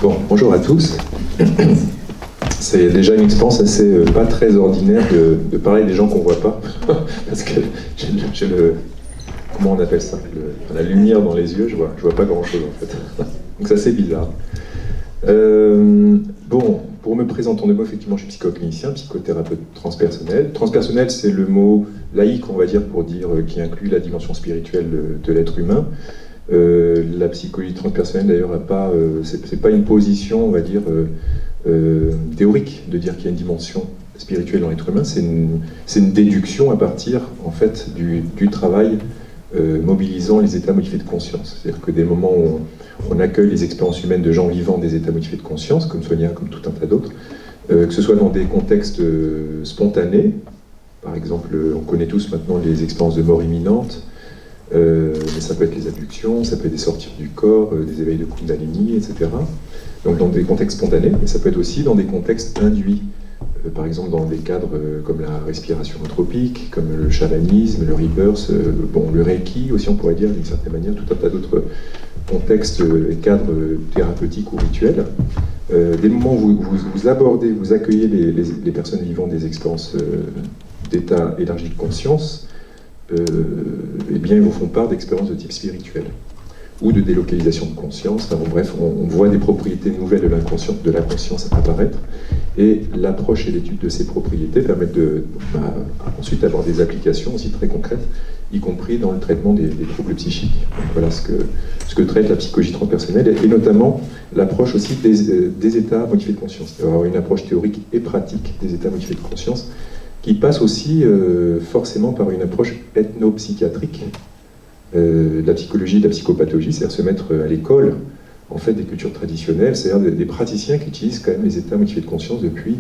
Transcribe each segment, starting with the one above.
Bon, bonjour à tous. C'est déjà une expérience assez pas très ordinaire de parler des gens qu'on voit pas, parce que j'ai le, comment on appelle ça, la lumière dans les yeux, je vois pas grand chose en fait. Donc c'est assez bizarre. Bon, pour me présenter en deux mots, effectivement, je suis psychoclinicien, psychothérapeute transpersonnel. Transpersonnel, c'est le mot laïque, on va dire, pour dire qui inclut la dimension spirituelle de l'être humain. La psychologie transpersonnelle, d'ailleurs, c'est pas une position, on va dire, théorique de dire qu'il y a une dimension spirituelle dans l'être humain. C'est une déduction à partir, en fait, du travail mobilisant les états modifiés de conscience. C'est-à-dire que des moments où on accueille les expériences humaines de gens vivant des états modifiés de conscience, comme Sonia, comme tout un tas d'autres, que ce soit dans des contextes spontanés, par exemple, on connaît tous maintenant les expériences de mort imminente, mais ça peut être les abductions, ça peut être des sorties du corps, des éveils de Kundalini, etc. Donc dans des contextes spontanés, mais ça peut être aussi dans des contextes induits, par exemple dans des cadres comme la respiration anthropique, comme le chamanisme, le rebirth, le reiki aussi on pourrait dire d'une certaine manière, tout un tas d'autres contextes et cadres thérapeutiques ou rituels. Des moments où vous abordez, vous accueillez les personnes vivant des expériences d'état élargi de conscience, eh bien ils vous font part d'expériences de type spirituel ou de délocalisation de conscience. Alors, bref, on voit des propriétés nouvelles de la conscience apparaître, et l'approche et l'étude de ces propriétés permettent ensuite d'avoir des applications aussi très concrètes, y compris dans le traitement des troubles psychiques. Donc, voilà ce que traite la psychologie transpersonnelle, et notamment l'approche aussi des états modifiés de conscience. Il y aura une approche théorique et pratique des états modifiés de conscience, qui passe aussi forcément par une approche ethnopsychiatrique de la psychologie, de la psychopathologie, c'est-à-dire se mettre à l'école en fait des cultures traditionnelles, c'est-à-dire des praticiens qui utilisent quand même les états modifiés de conscience depuis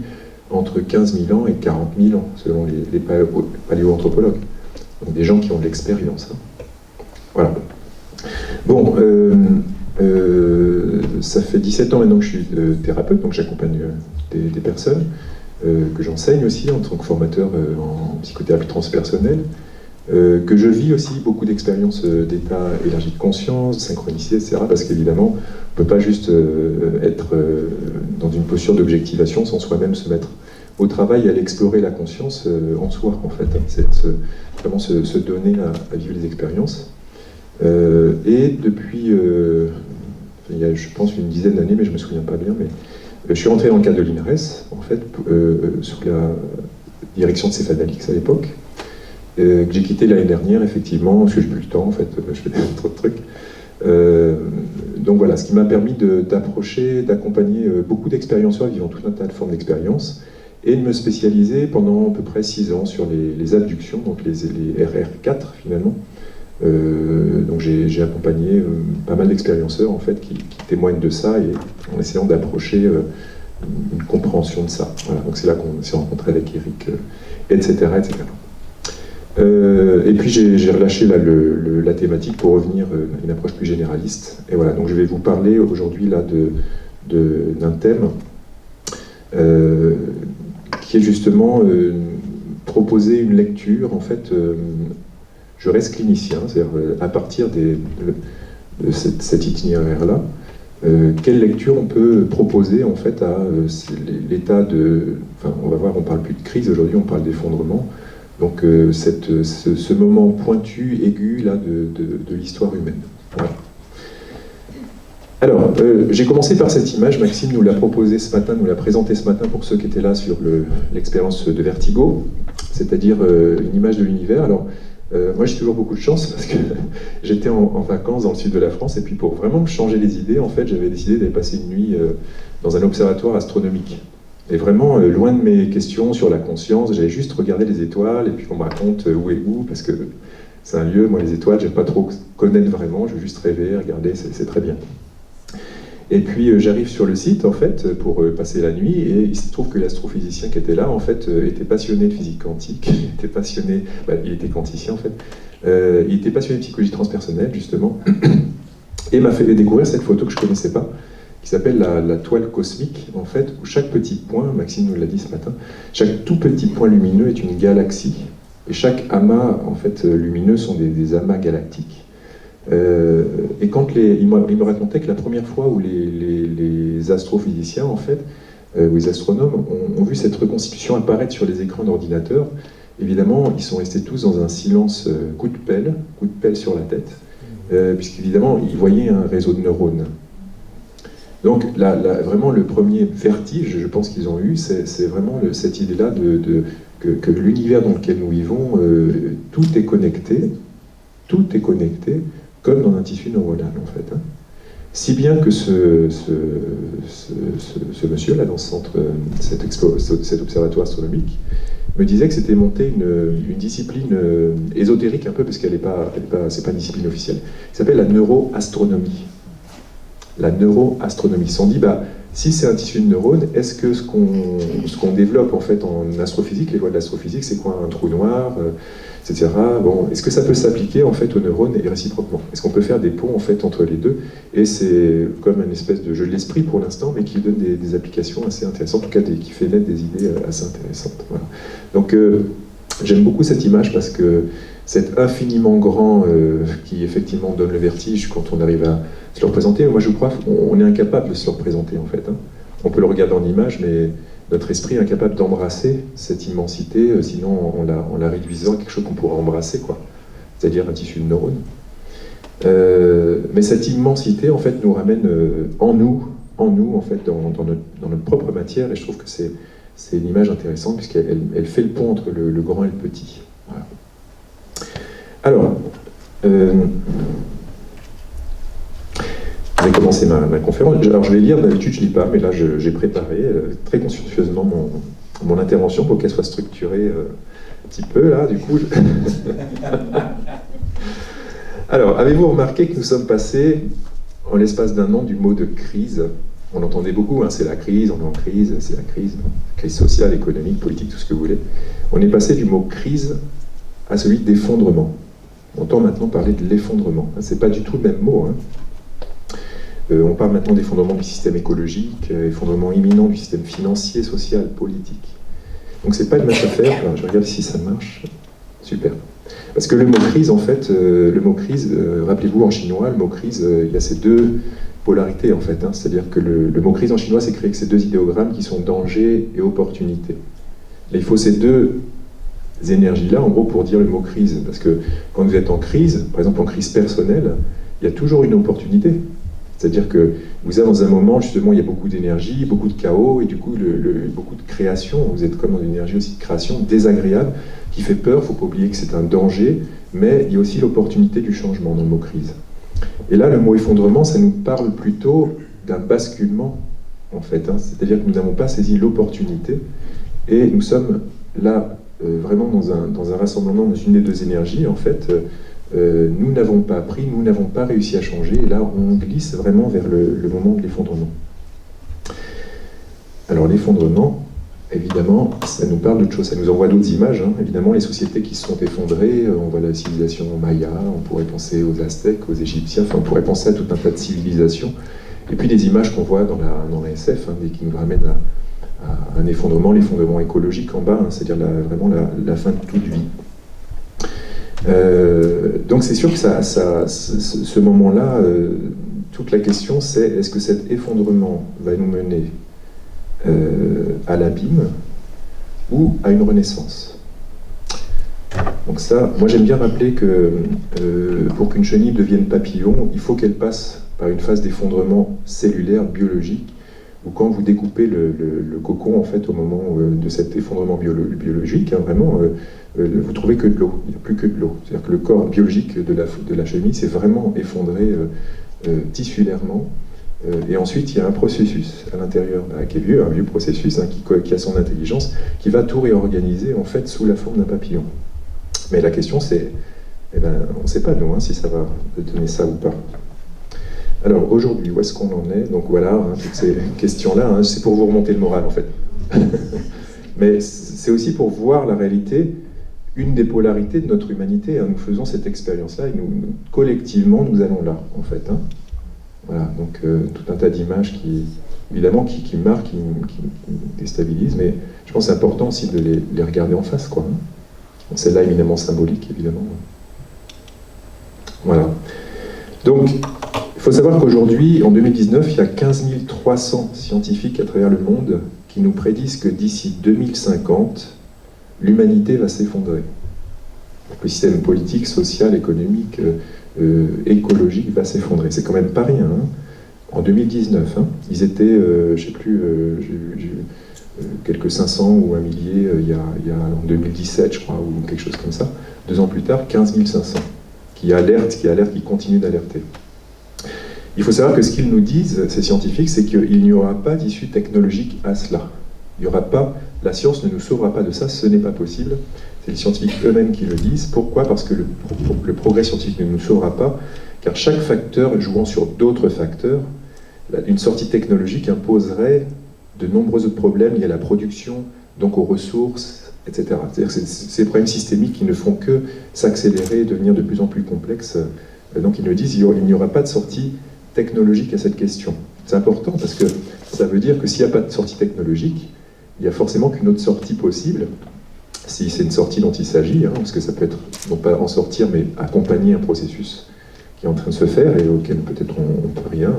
entre 15 000 ans et 40 000 ans, selon les paléoanthropologues. Donc des gens qui ont de l'expérience. Hein. Voilà. Bon, ça fait 17 ans maintenant que je suis thérapeute, donc j'accompagne des personnes, que j'enseigne aussi en tant que formateur en psychothérapie transpersonnelle, que je vis aussi beaucoup d'expériences d'état élargi de conscience, de synchronicité, etc. Parce qu'évidemment, on ne peut pas juste être dans une posture d'objectivation sans soi-même se mettre au travail et aller explorer la conscience en soi, en fait. C'est vraiment se donner à vivre les expériences. Et depuis, il y a, je pense, une dizaine d'années, mais je ne me souviens pas bien, mais je suis rentré dans le cadre de l'INRES, en fait, sous la direction de Stéphane Alix à l'époque, que j'ai quitté l'année dernière, effectivement, parce que j'ai plus le temps, en fait, je fais trop de trucs. Donc voilà, ce qui m'a permis d'approcher, d'accompagner beaucoup d'expérienceurs vivant tout un tas de formes d'expériences, et de me spécialiser pendant à peu près 6 ans sur les abductions, donc les RR4 finalement. Donc j'ai accompagné pas mal d'expérienceurs en fait qui témoignent de ça, et en essayant d'approcher une compréhension de ça. Voilà, donc c'est là qu'on s'est rencontré avec Eric, etc., etc. Et puis j'ai relâché là, la thématique pour revenir à une approche plus généraliste. Et voilà, donc je vais vous parler aujourd'hui là d'un thème qui est justement proposer une lecture. En fait, je reste clinicien, c'est-à-dire à partir de cet itinéraire-là, quelle lecture on peut proposer en fait à l'état de... Enfin, on va voir, on parle plus de crise aujourd'hui, on parle d'effondrement. Donc ce moment pointu, aigu là, de l'histoire humaine. Voilà. Alors, j'ai commencé par cette image. Maxime nous l'a proposée ce matin, nous l'a présentée ce matin pour ceux qui étaient là sur l'expérience de Vertigo, c'est-à-dire une image de l'univers. Alors, moi j'ai toujours beaucoup de chance parce que j'étais en vacances dans le sud de la France, et puis pour vraiment changer les idées, en fait, j'avais décidé d'aller passer une nuit dans un observatoire astronomique. Et vraiment, loin de mes questions sur la conscience, j'avais juste regardé les étoiles, et puis qu'on me raconte où est où, parce que c'est un lieu, moi les étoiles, j'aime pas trop connaître vraiment, je veux juste rêver, regarder, c'est très bien. Et puis j'arrive sur le site, en fait, pour passer la nuit, et il se trouve que l'astrophysicien qui était là, en fait, était passionné de physique quantique, il était passionné, il était quanticien, en fait, il était passionné de psychologie transpersonnelle, justement, et m'a fait découvrir cette photo que je connaissais pas, qui s'appelle la toile cosmique, en fait, où chaque petit point, Maxime nous l'a dit ce matin, chaque tout petit point lumineux est une galaxie, et chaque amas, en fait, lumineux sont des amas galactiques. Et quand il me racontait que la première fois où les astrophysiciens, en fait, ou les astronomes ont vu cette reconstitution apparaître sur les écrans d'ordinateur, évidemment, ils sont restés tous dans un silence coup de pelle sur la tête, puisqu'évidemment, ils voyaient un réseau de neurones. Donc, vraiment, le premier vertige, je pense qu'ils ont eu, c'est vraiment cette idée-là que l'univers dans lequel nous vivons, tout est connecté, comme dans un tissu neuronal, en fait. Hein. Si bien que ce monsieur-là, dans ce centre, cet observatoire astronomique, me disait que c'était monté une discipline ésotérique un peu, parce qu'elle c'est pas une discipline officielle, qui s'appelle la neuroastronomie. La neuroastronomie. Ils se sont dit, si c'est un tissu de neurones, est-ce que ce qu'on développe en fait en astrophysique, les lois de l'astrophysique, c'est quoi un trou noir, etc. Bon, est-ce que ça peut s'appliquer en fait aux neurones et réciproquement? Est-ce qu'on peut faire des ponts en fait entre les deux? Et c'est comme une espèce de jeu de l'esprit pour l'instant, mais qui donne des applications assez intéressantes, en tout cas qui fait naître des idées assez intéressantes. Voilà. Donc j'aime beaucoup cette image parce que c'est infiniment grand qui effectivement donne le vertige quand on arrive à se le représenter. Moi je crois qu'on est incapable de se le représenter en fait. Hein. On peut le regarder en image, mais notre esprit est incapable d'embrasser cette immensité, sinon en la réduisant à quelque chose qu'on pourrait embrasser, quoi. C'est-à-dire un tissu de neurones. Mais cette immensité en fait nous ramène en nous en fait dans notre propre matière, et je trouve que c'est une image intéressante puisqu'elle fait le pont entre le grand et le petit. Voilà. Alors, je vais commencer ma conférence. Alors je vais lire, d'habitude je ne lis pas, mais là j'ai préparé très consciencieusement mon intervention pour qu'elle soit structurée un petit peu, là, du coup. Alors, avez-vous remarqué que nous sommes passés, en l'espace d'un an, du mot de crise? On entendait beaucoup, hein, c'est la crise, on est en crise, c'est la crise sociale, économique, politique, tout ce que vous voulez. On est passé du mot crise à celui d'effondrement. On entend maintenant parler de l'effondrement. C'est pas du tout le même mot. Hein. On parle maintenant d'effondrement du système écologique, effondrement imminent du système financier, social, politique. Donc c'est pas une mince affaire. Alors, je regarde si ça marche. Super. Parce que le mot crise, en fait, rappelez-vous en chinois, le mot crise, il y a ces deux polarités, en fait. Hein. C'est-à-dire que le mot crise en chinois, c'est créé avec ces deux idéogrammes qui sont danger et opportunité. Mais il faut ces deux énergies-là, en gros, pour dire le mot crise. Parce que quand vous êtes en crise, par exemple en crise personnelle, il y a toujours une opportunité. C'est-à-dire que vous êtes dans un moment, justement, il y a beaucoup d'énergie, beaucoup de chaos, et du coup, beaucoup de création. Vous êtes comme dans une énergie aussi de création désagréable, qui fait peur. Il ne faut pas oublier que c'est un danger, mais il y a aussi l'opportunité du changement dans le mot crise. Et là, le mot effondrement, ça nous parle plutôt d'un basculement, en fait. Hein. C'est-à-dire que nous n'avons pas saisi l'opportunité, et nous sommes là, vraiment dans un rassemblement, dans une des deux énergies, en fait. Nous n'avons pas appris, nous n'avons pas réussi à changer, et là on glisse vraiment vers le moment de l'effondrement. Alors l'effondrement, évidemment, ça nous parle d'autre chose, ça nous envoie d'autres images, hein. Évidemment les sociétés qui se sont effondrées, on voit la civilisation maya, on pourrait penser aux Aztèques, aux Égyptiens, enfin on pourrait penser à tout un tas de civilisations, et puis des images qu'on voit dans la SF, hein, et qui nous ramènent à un effondrement, l'effondrement écologique en bas, hein, c'est-à-dire vraiment la fin de toute vie. Donc c'est sûr que ce moment-là, toute la question c'est est-ce que cet effondrement va nous mener à l'abîme ou à une renaissance? Donc ça, moi j'aime bien rappeler que pour qu'une chenille devienne papillon, il faut qu'elle passe par une phase d'effondrement cellulaire, biologique, où quand vous découpez le cocon, en fait, au moment de cet effondrement biologique, hein, vraiment, vous trouvez que de l'eau, il n'y a plus que de l'eau. C'est-à-dire que le corps biologique de la chenille s'est vraiment effondré tissulairement. Et ensuite, il y a un processus à l'intérieur, qui est vieux, un vieux processus, hein, qui a son intelligence, qui va tout réorganiser, en fait, sous la forme d'un papillon. Mais la question, c'est, on ne sait pas, nous, hein, si ça va donner ça ou pas. Alors aujourd'hui, où est-ce qu'on en est? Donc voilà, hein, toutes ces questions-là, hein, c'est pour vous remonter le moral en fait. Mais c'est aussi pour voir la réalité, une des polarités de notre humanité. Hein. Nous faisons cette expérience-là et collectivement, nous allons là en fait. Hein. Voilà, donc tout un tas d'images qui, évidemment, qui marquent, qui déstabilisent, mais je pense que c'est important aussi de les regarder en face, quoi. Hein. Celle-là éminemment symbolique, évidemment. Voilà. Donc, il faut savoir qu'aujourd'hui, en 2019, il y a 15 300 scientifiques à travers le monde qui nous prédisent que d'ici 2050, l'humanité va s'effondrer. Le système politique, social, économique, écologique va s'effondrer. C'est quand même pas rien. Hein. En 2019, hein, ils étaient, je ne sais plus, j'ai vu quelques 500 ou un millier il y a en 2017, je crois, ou quelque chose comme ça. 2 ans plus tard, 15 500 qui alertent, qui continuent d'alerter. Il faut savoir que ce qu'ils nous disent, ces scientifiques, c'est qu'il n'y aura pas d'issue technologique à cela. Il n'y aura pas, la science ne nous sauvera pas de ça, ce n'est pas possible. C'est les scientifiques eux-mêmes qui le disent. Pourquoi? Parce que le progrès scientifique ne nous sauvera pas, car chaque facteur jouant sur d'autres facteurs, une sortie technologique imposerait de nombreux autres problèmes liés à la production, donc aux ressources, etc. C'est-à-dire que c'est des problèmes systémiques qui ne font que s'accélérer et devenir de plus en plus complexes. Donc ils nous disent qu'il n'y aura pas de sortie technologique à cette question. C'est important parce que ça veut dire que s'il n'y a pas de sortie technologique, il n'y a forcément qu'une autre sortie possible, si c'est une sortie dont il s'agit, hein, parce que ça peut être, non pas en sortir, mais accompagner un processus qui est en train de se faire et auquel peut-être on ne peut rien.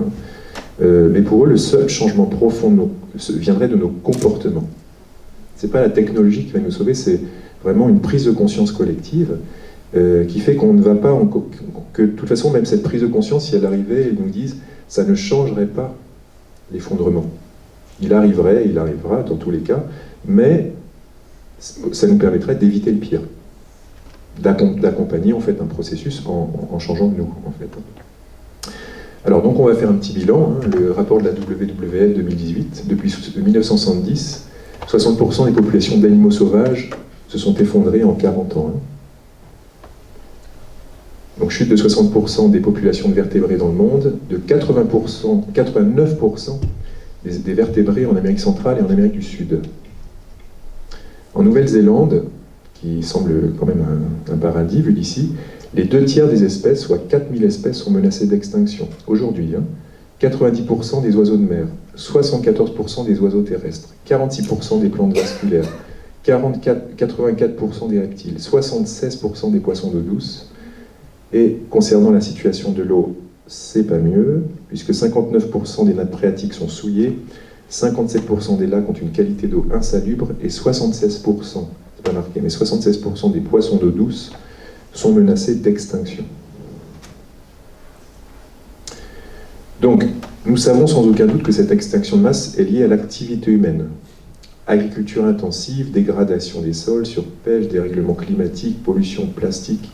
Mais pour eux, le seul changement profond viendrait de nos comportements. Ce n'est pas la technologie qui va nous sauver, c'est vraiment une prise de conscience collective qui fait qu'on ne va pas, que de toute façon, même cette prise de conscience, si elle arrivait, ils nous disent, ça ne changerait pas l'effondrement. Il arrivera dans tous les cas, mais ça nous permettrait d'éviter le pire, d'accompagner en fait un processus en changeant de nous, en fait. Alors donc on va faire un petit bilan, hein, le rapport de la WWF 2018, depuis 1970, 60% des populations d'animaux sauvages se sont effondrées en 40 ans. Hein. Donc chute de 60% des populations de vertébrés dans le monde, de 89% des vertébrés en Amérique centrale et en Amérique du Sud. En Nouvelle-Zélande, qui semble quand même un paradis vu d'ici, les 2/3 des espèces, soit 4000 espèces, sont menacées d'extinction. Aujourd'hui, hein, 90% des oiseaux de mer, 74% des oiseaux terrestres, 46% des plantes vasculaires, 84% des reptiles, 76% des poissons d'eau douce. Et concernant la situation de l'eau, c'est pas mieux, puisque 59% des nappes phréatiques sont souillées, 57% des lacs ont une qualité d'eau insalubre, et 76%, c'est pas marqué, mais 76% des poissons d'eau douce sont menacés d'extinction. Donc, nous savons sans aucun doute que cette extinction de masse est liée à l'activité humaine. Agriculture intensive, dégradation des sols, surpêche, dérèglement climatique, pollution plastique,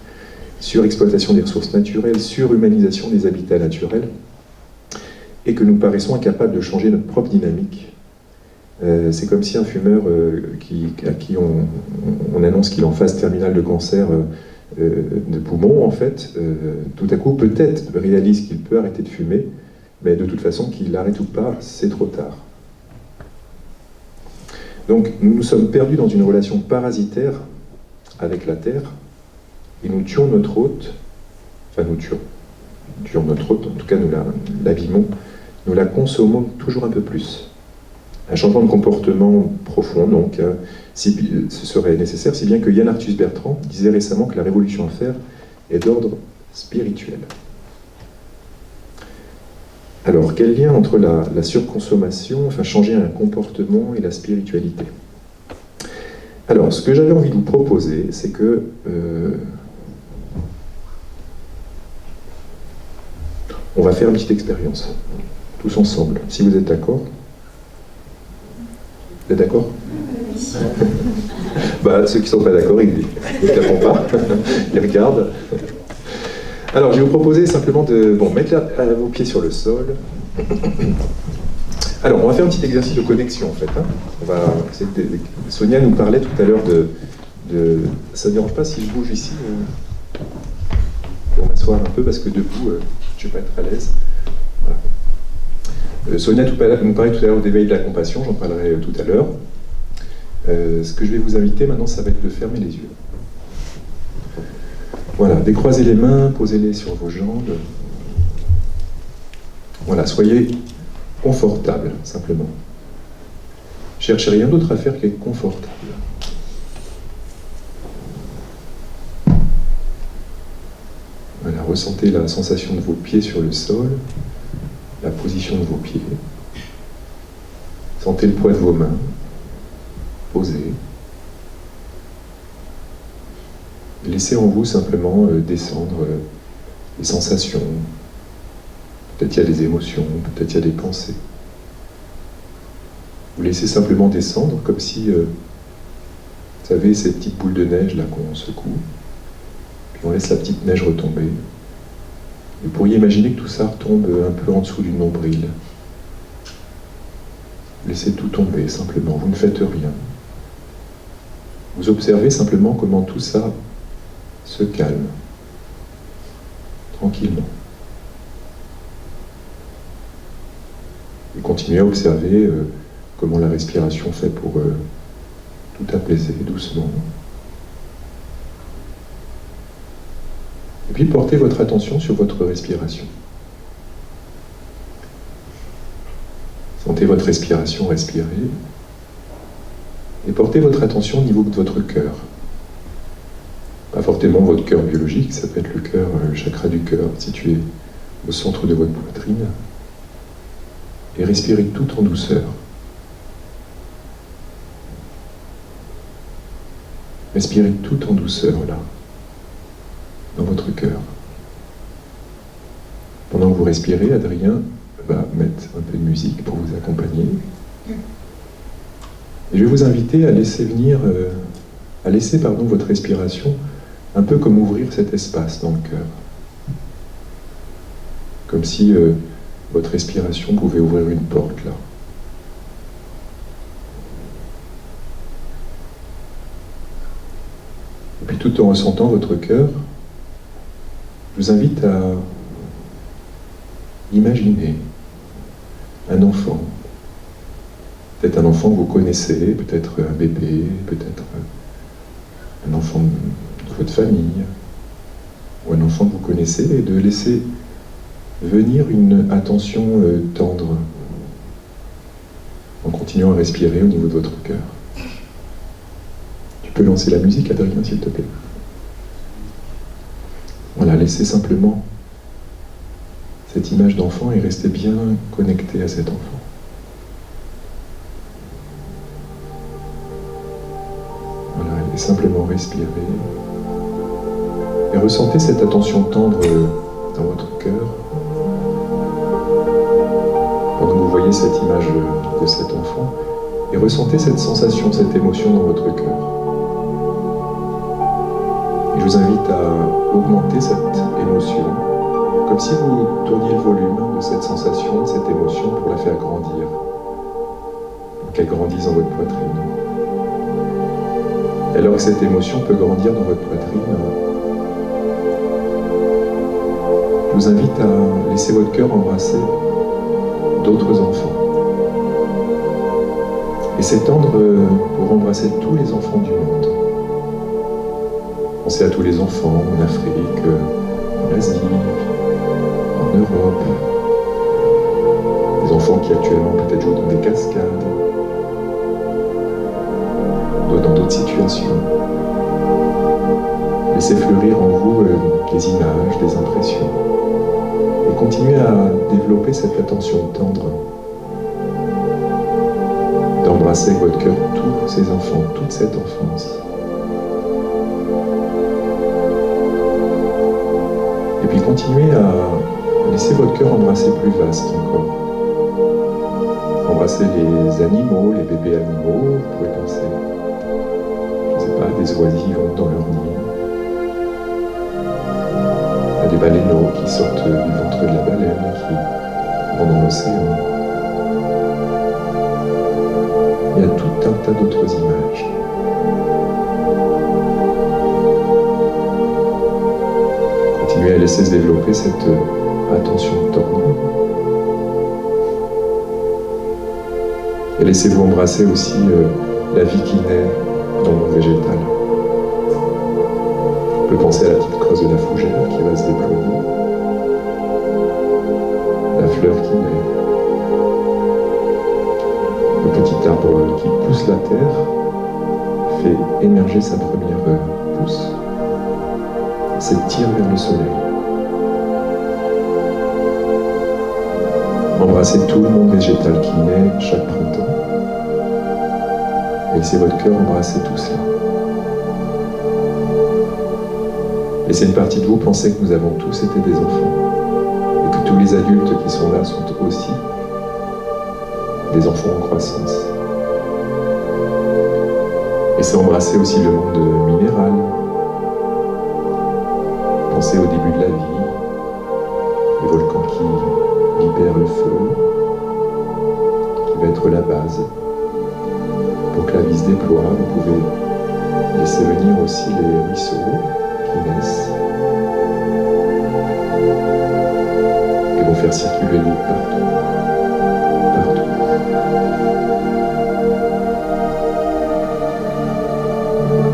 surexploitation des ressources naturelles, surhumanisation des habitats naturels, et que nous paraissons incapables de changer notre propre dynamique. C'est comme si un fumeur à qui on annonce qu'il est en phase terminale de cancer de poumon, en fait, tout à coup peut-être réalise qu'il peut arrêter de fumer, mais de toute façon, qu'il l'arrête ou pas, c'est trop tard. Donc nous nous sommes perdus dans une relation parasitaire avec la Terre, et nous tuons notre hôte, enfin nous tuons notre hôte, en tout cas nous l'abîmons, nous la consommons toujours un peu plus. Un changement de comportement profond, donc, ce serait nécessaire, si bien que Yann Arthus Bertrand disait récemment que la révolution à faire est d'ordre spirituel. Alors, quel lien entre la surconsommation, enfin changer un comportement et la spiritualité? Alors, ce que j'avais envie de vous proposer, c'est que on va faire une petite expérience, tous ensemble, si vous êtes d'accord. Vous êtes d'accord? Bah, ceux qui ne sont pas d'accord, ils ne répondent pas, ils regardent. Alors, je vais vous proposer simplement de mettre vos pieds sur le sol. Alors, on va faire un petit exercice de connexion, en fait. Hein. Sonia nous parlait tout à l'heure de... Ça ne dérange pas si je bouge ici pour m'asseoir un peu, parce que debout, je ne vais pas être à l'aise. Voilà. Sonia nous parlait tout à l'heure d'éveil de la compassion, j'en parlerai tout à l'heure. Ce que je vais vous inviter maintenant, ça va être de fermer les yeux. Voilà, décroisez les mains, posez-les sur vos jambes. Voilà, soyez confortable, simplement. Cherchez rien d'autre à faire qu'être confortable. Voilà, ressentez la sensation de vos pieds sur le sol, la position de vos pieds. Sentez le poids de vos mains posées. Laissez en vous simplement descendre les sensations. Peut-être il y a des émotions, peut-être il y a des pensées. Vous laissez simplement descendre comme si, vous savez, ces petites boules de neige là qu'on secoue, puis on laisse la petite neige retomber. Vous pourriez imaginer que tout ça retombe un peu en dessous du nombril. Laissez tout tomber simplement, vous ne faites rien. Vous observez simplement comment tout ça se calme, tranquillement. Et continuez à observer comment la respiration fait pour tout apaiser doucement. Et puis portez votre attention sur votre respiration. Sentez votre respiration respirer. Et portez votre attention au niveau de votre cœur. Pas forcément votre cœur biologique, ça peut être le cœur, le chakra du cœur, situé au centre de votre poitrine. Et respirez tout en douceur. Respirez tout en douceur là, dans votre cœur. Pendant que vous respirez, Adrien va mettre un peu de musique pour vous accompagner. Et je vais vous inviter à laisser votre respiration un peu comme ouvrir cet espace dans le cœur. Comme si votre respiration pouvait ouvrir une porte là. Et puis tout en ressentant votre cœur, je vous invite à imaginer un enfant. Peut-être un enfant que vous connaissez, peut-être un bébé, peut-être un enfant de votre famille, ou un enfant que vous connaissez, et de laisser venir une attention tendre en continuant à respirer au niveau de votre cœur. Tu peux lancer la musique, Adrien, s'il te plaît. Voilà, laissez simplement cette image d'enfant et restez bien connecté à cet enfant. Voilà, et simplement respirer. Et ressentez cette attention tendre dans votre cœur. Pendant que vous voyez cette image de cet enfant, et ressentez cette sensation, cette émotion dans votre cœur. Et je vous invite à augmenter cette émotion, comme si vous tourniez le volume de cette sensation, de cette émotion pour la faire grandir, pour qu'elle grandisse dans votre poitrine. Et alors que cette émotion peut grandir dans votre poitrine, je vous invite à laisser votre cœur embrasser d'autres enfants. Et s'étendre pour embrasser tous les enfants du monde. Pensez à tous les enfants en Afrique, en Asie, en Europe. Des enfants qui actuellement peut-être jouent dans des cascades, dans d'autres situations. Laissez fleurir en vous des images, des impressions. Et continuez à développer cette attention tendre, d'embrasser avec votre cœur tous ces enfants, toute cette enfance. Et puis continuez à laisser votre cœur embrasser plus vaste encore. Embrasser les animaux, les bébés animaux, vous pouvez penser, je ne sais pas, des oisillons dans leur nid, à des baleineaux qui sortent du ventre de la baleine, qui vont dans l'océan. Il y a tout un tas d'autres images. Continuez à laisser se développer cette attention tendre. Et laissez-vous embrasser aussi la vie qui naît dans le monde végétal. On peut penser à la petite crosse de la fougère qui va se déployer, la fleur qui naît, le petit arbre qui pousse la terre, fait émerger sa première pousse, s'étire vers le soleil. Embrassez tout le monde végétal qui naît chaque printemps. Et laissez votre cœur embrasser tout cela. Laissez une partie de vous penser que nous avons tous été des enfants. Et que tous les adultes qui sont là sont aussi des enfants en croissance. Laissez embrasser aussi le monde minéral. Pensez au début de la vie, les volcans qui libèrent le feu, qui va être la base. Pour que la vie se déploie, vous pouvez laisser venir aussi les ruisseaux qui naissent et vont faire circuler l'eau partout. Partout.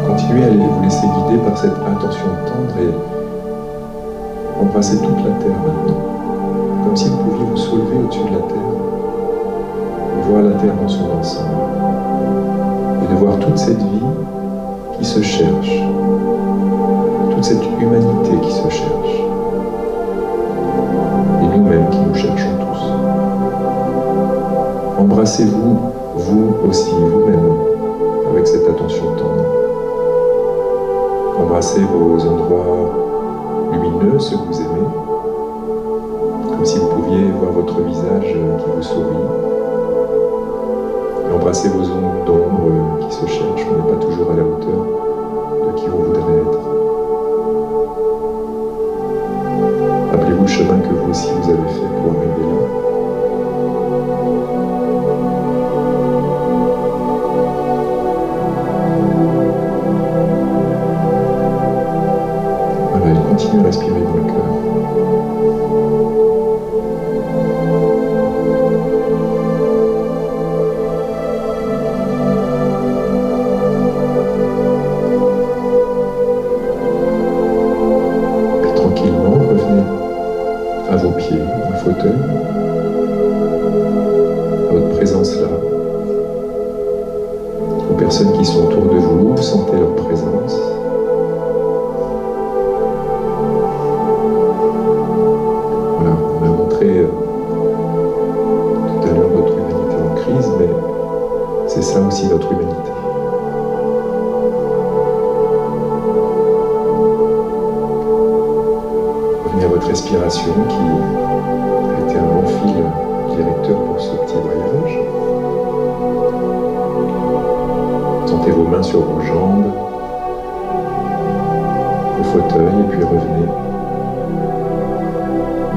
Continuez à vous laisser guider par cette attention tendre et embrasser toute la terre maintenant. Comme si vous pouviez vous soulever au-dessus de la terre et voir la terre dans son ensemble. Et de voir toute cette vie qui se cherche, toute cette humanité qui se cherche, et nous-mêmes qui nous cherchons tous. Embrassez-vous, vous aussi, vous-même, avec cette attention tendre. Embrassez vos endroits lumineux, ceux que vous aimez, comme si vous pouviez voir votre visage qui vous sourit. Et embrassez vos zones d'ombre qui se cherchent, on n'est pas toujours à la hauteur de qui on voudrait être. Rappelez-vous le chemin que vous aussi vous avez fait pour arriver là. Voilà, et continuez à respirer dans le cœur. Fauteuil, à votre présence là, aux personnes qui sont autour de vous, sentez leur présence. Voilà, on a montré tout à l'heure notre humanité en crise, mais c'est ça aussi notre humanité. Revenez à votre respiration qui un bon fil directeur pour ce petit voyage. Sentez vos mains sur vos jambes, le fauteuil, et puis revenez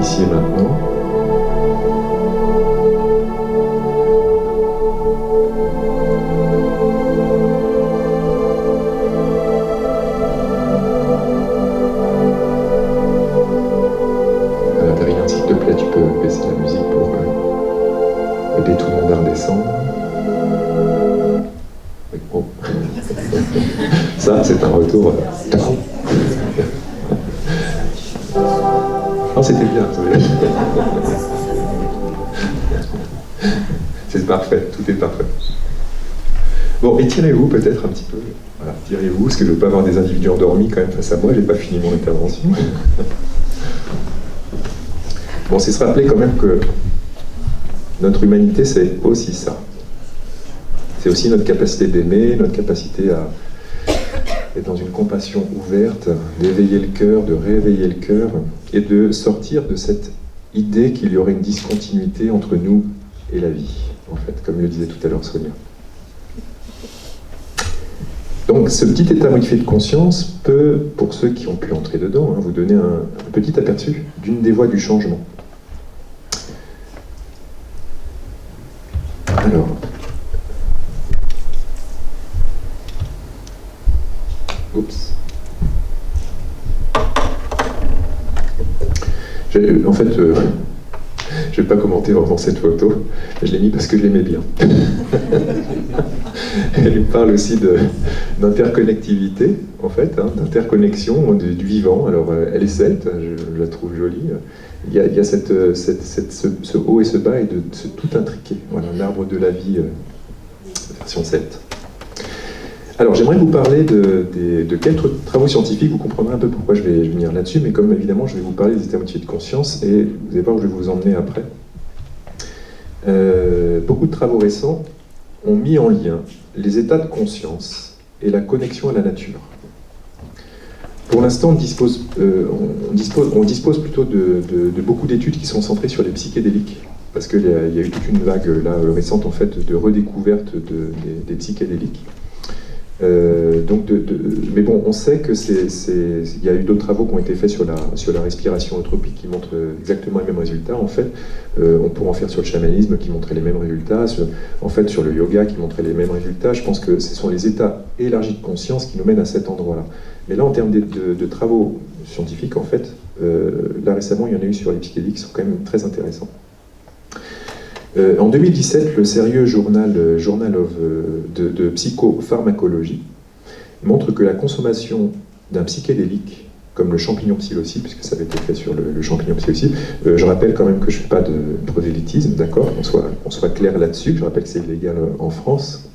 ici et maintenant. S'il te plaît, tu peux baisser la musique pour aider tout le monde à redescendre. Oh. Ça, c'est un retour. Non, c'était bien. C'est parfait, tout est parfait. Bon, étirez-vous peut-être un petit peu. Voilà, étirez-vous, parce que je ne veux pas avoir des individus endormis quand même face à moi, je n'ai pas fini mon intervention. Bon, c'est se rappeler quand même que notre humanité, c'est aussi ça. C'est aussi notre capacité d'aimer, notre capacité à être dans une compassion ouverte, d'éveiller le cœur, de réveiller le cœur, et de sortir de cette idée qu'il y aurait une discontinuité entre nous et la vie, en fait, comme le disait tout à l'heure Sonia. Donc, ce petit état modifié de conscience peut, pour ceux qui ont pu entrer dedans, vous donner un petit aperçu d'une des voies du changement. Alors, oups. En fait, je ne vais pas commenter vraiment cette photo, je l'ai mis parce que je l'aimais bien. Elle parle aussi d'interconnectivité, en fait, d'interconnexion du vivant. Alors, elle est celte, je la trouve jolie. Il y a ce haut et ce bas et de tout intriqué. Voilà, l'arbre de la vie, version celte. Alors, j'aimerais vous parler de quelques travaux scientifiques. Vous comprendrez un peu pourquoi je vais venir là-dessus, mais comme évidemment, je vais vous parler des états modifiés de conscience, et vous allez voir où je vais vous emmener après. Beaucoup de travaux récents ont mis en lien les états de conscience et la connexion à la nature. Pour l'instant, on dispose plutôt de beaucoup d'études qui sont centrées sur les psychédéliques, parce qu'il y a eu toute une vague là, récente en fait, de redécouverte des psychédéliques. Mais bon, on sait que il y a eu d'autres travaux qui ont été faits sur la respiration holotropique qui montrent exactement les mêmes résultats. En fait, on pourrait en faire sur le chamanisme qui montrait les mêmes résultats, sur le yoga qui montrait les mêmes résultats. Je pense que ce sont les états élargis de conscience qui nous mènent à cet endroit-là. Mais là, en termes de travaux scientifiques, en fait, là récemment, il y en a eu sur les psychédéliques qui sont quand même très intéressants. En 2017, le sérieux journal de psychopharmacologie montre que la consommation d'un psychédélique, comme le champignon psilocybe, puisque ça avait été fait sur le champignon psilocybe, je rappelle quand même que je ne fais pas de prosélytisme, d'accord, qu'on soit clair là-dessus, je rappelle que c'est illégal en France,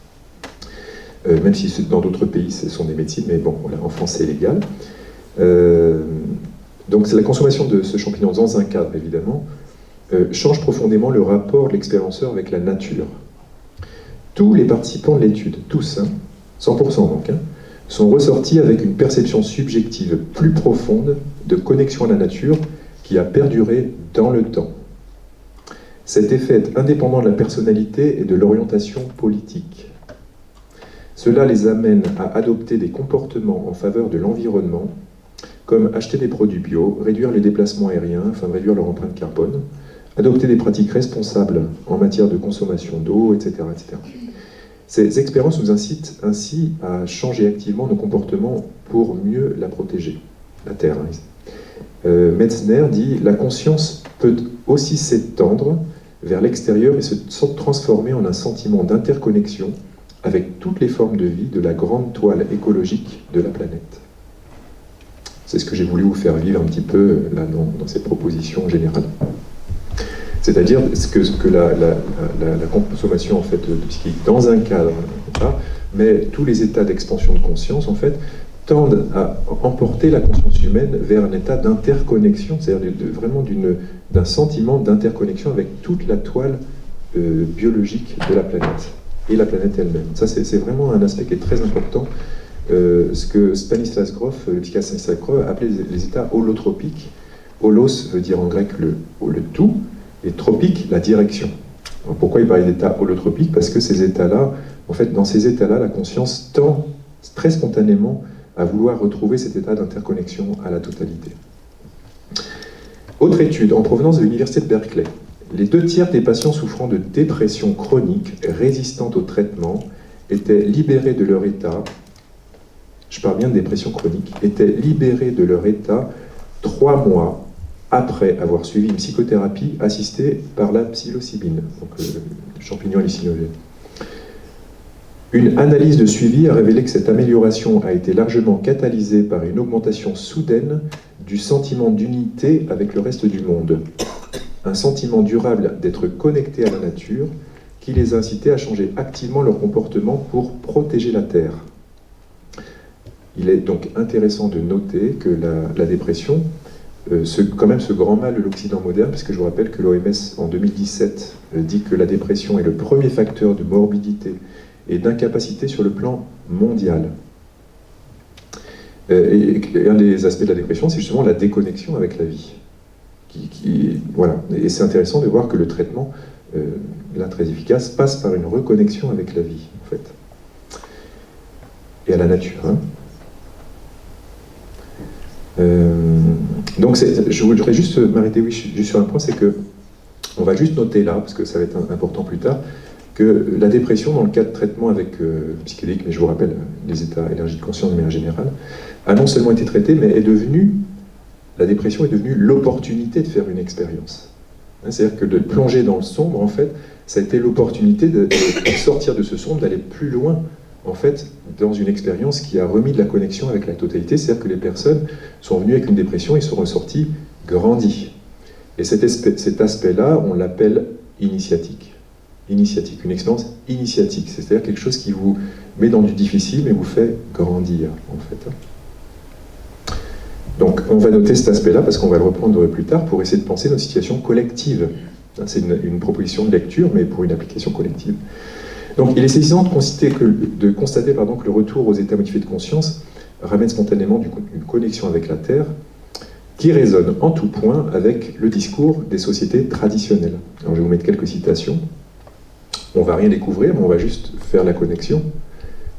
même si dans d'autres pays ce sont des médecines, mais bon, voilà, en France c'est légal. Donc c'est la consommation de ce champignon dans un cadre, évidemment, change profondément le rapport de l'expérienceur avec la nature. Tous les participants de l'étude, tous, 100% donc, sont ressortis avec une perception subjective plus profonde de connexion à la nature qui a perduré dans le temps. Cet effet est indépendant de la personnalité et de l'orientation politique. Cela les amène à adopter des comportements en faveur de l'environnement, comme acheter des produits bio, réduire les déplacements aériens afin de réduire leur empreinte carbone, adopter des pratiques responsables en matière de consommation d'eau, etc., etc. Ces expériences nous incitent ainsi à changer activement nos comportements pour mieux la protéger, la Terre. Metzner dit « La conscience peut aussi s'étendre vers l'extérieur et se transformer en un sentiment d'interconnexion avec toutes les formes de vie de la grande toile écologique de la planète. » C'est ce que j'ai voulu vous faire vivre un petit peu là, dans cette proposition générale. C'est-à-dire que la consommation en fait, de psychédéliques dans un cadre, mais tous les états d'expansion de conscience en fait, tendent à emporter la conscience humaine vers un état d'interconnexion, c'est-à-dire vraiment d'un sentiment d'interconnexion avec toute la toile biologique de la planète, et la planète elle-même. Ça, c'est vraiment un aspect qui est très important, ce que Stanislas Grof, le psychiatre Stanislas Grof, appelait les états holotropiques. Holos veut dire en grec le tout, et tropique, la direction. Alors pourquoi il parlait d'états holotropiques? Parce que ces états-là, en fait, dans ces états-là, la conscience tend très spontanément à vouloir retrouver cet état d'interconnexion à la totalité. Autre étude, en provenance de l'université de Berkeley. Les 2/3 des patients souffrant de dépression chronique résistante au traitement étaient libérés de leur état, je parle bien de dépression chronique, étaient libérés de leur état 3 mois après avoir suivi une psychothérapie assistée par la psilocybine, donc le champignon hallucinogène. Une analyse de suivi a révélé que cette amélioration a été largement catalysée par une augmentation soudaine du sentiment d'unité avec le reste du monde. Un sentiment durable d'être connecté à la nature qui les a incités à changer activement leur comportement pour protéger la Terre. Il est donc intéressant de noter que la dépression, quand même ce grand mal de l'Occident moderne, parce que je vous rappelle que l'OMS en 2017 dit que la dépression est le premier facteur de morbidité et d'incapacité sur le plan mondial. Et un des aspects de la dépression, c'est justement la déconnexion avec la vie. Voilà. Et c'est intéressant de voir que le traitement, là très efficace, passe par une reconnexion avec la vie, en fait. Et à la nature. Donc je voudrais juste m'arrêter juste sur un point, c'est que on va juste noter là, parce que ça va être important plus tard, que la dépression, dans le cas de traitement avec psychédélique, mais je vous rappelle les états élargis de conscience de manière générale, a non seulement été traitée, mais la dépression est devenue l'opportunité de faire une expérience. C'est-à-dire que de plonger dans le sombre, en fait, ça a été l'opportunité de sortir de ce sombre, d'aller plus loin, en fait, dans une expérience qui a remis de la connexion avec la totalité. C'est-à-dire que les personnes sont venues avec une dépression et sont ressorties grandies. Et cet aspect-là, on l'appelle initiatique. Initiatique, une expérience initiatique, c'est-à-dire quelque chose qui vous met dans du difficile mais vous fait grandir, en fait. Donc on va noter cet aspect-là parce qu'on va le reprendre plus tard pour essayer de penser notre situation collective C'est une proposition de lecture, mais pour une application collective. Donc il est saisissant de constater que le retour aux états modifiés de conscience ramène spontanément une connexion avec la Terre qui résonne en tout point avec le discours des sociétés traditionnelles. Alors je vais vous mettre quelques citations. On ne va rien découvrir, mais on va juste faire la connexion.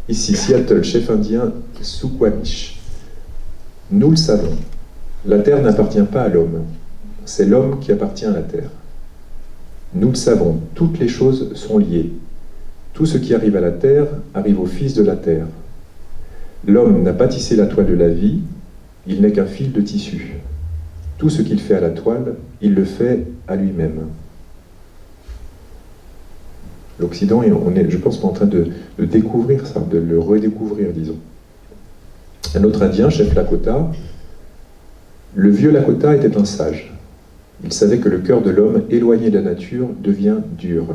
Ici, Seattle, chef indien Suquamish. Nous le savons, la Terre n'appartient pas à l'homme, c'est l'homme qui appartient à la Terre. Nous le savons, toutes les choses sont liées. Tout ce qui arrive à la Terre arrive au Fils de la Terre. L'homme n'a pas tissé la toile de la vie, il n'est qu'un fil de tissu. Tout ce qu'il fait à la toile, il le fait à lui-même. L'Occident, on est, je pense, en train de découvrir ça, de le redécouvrir, disons. Un autre Indien, chef Lakota, le vieux Lakota était un sage. Il savait que le cœur de l'homme, éloigné de la nature, devient dur.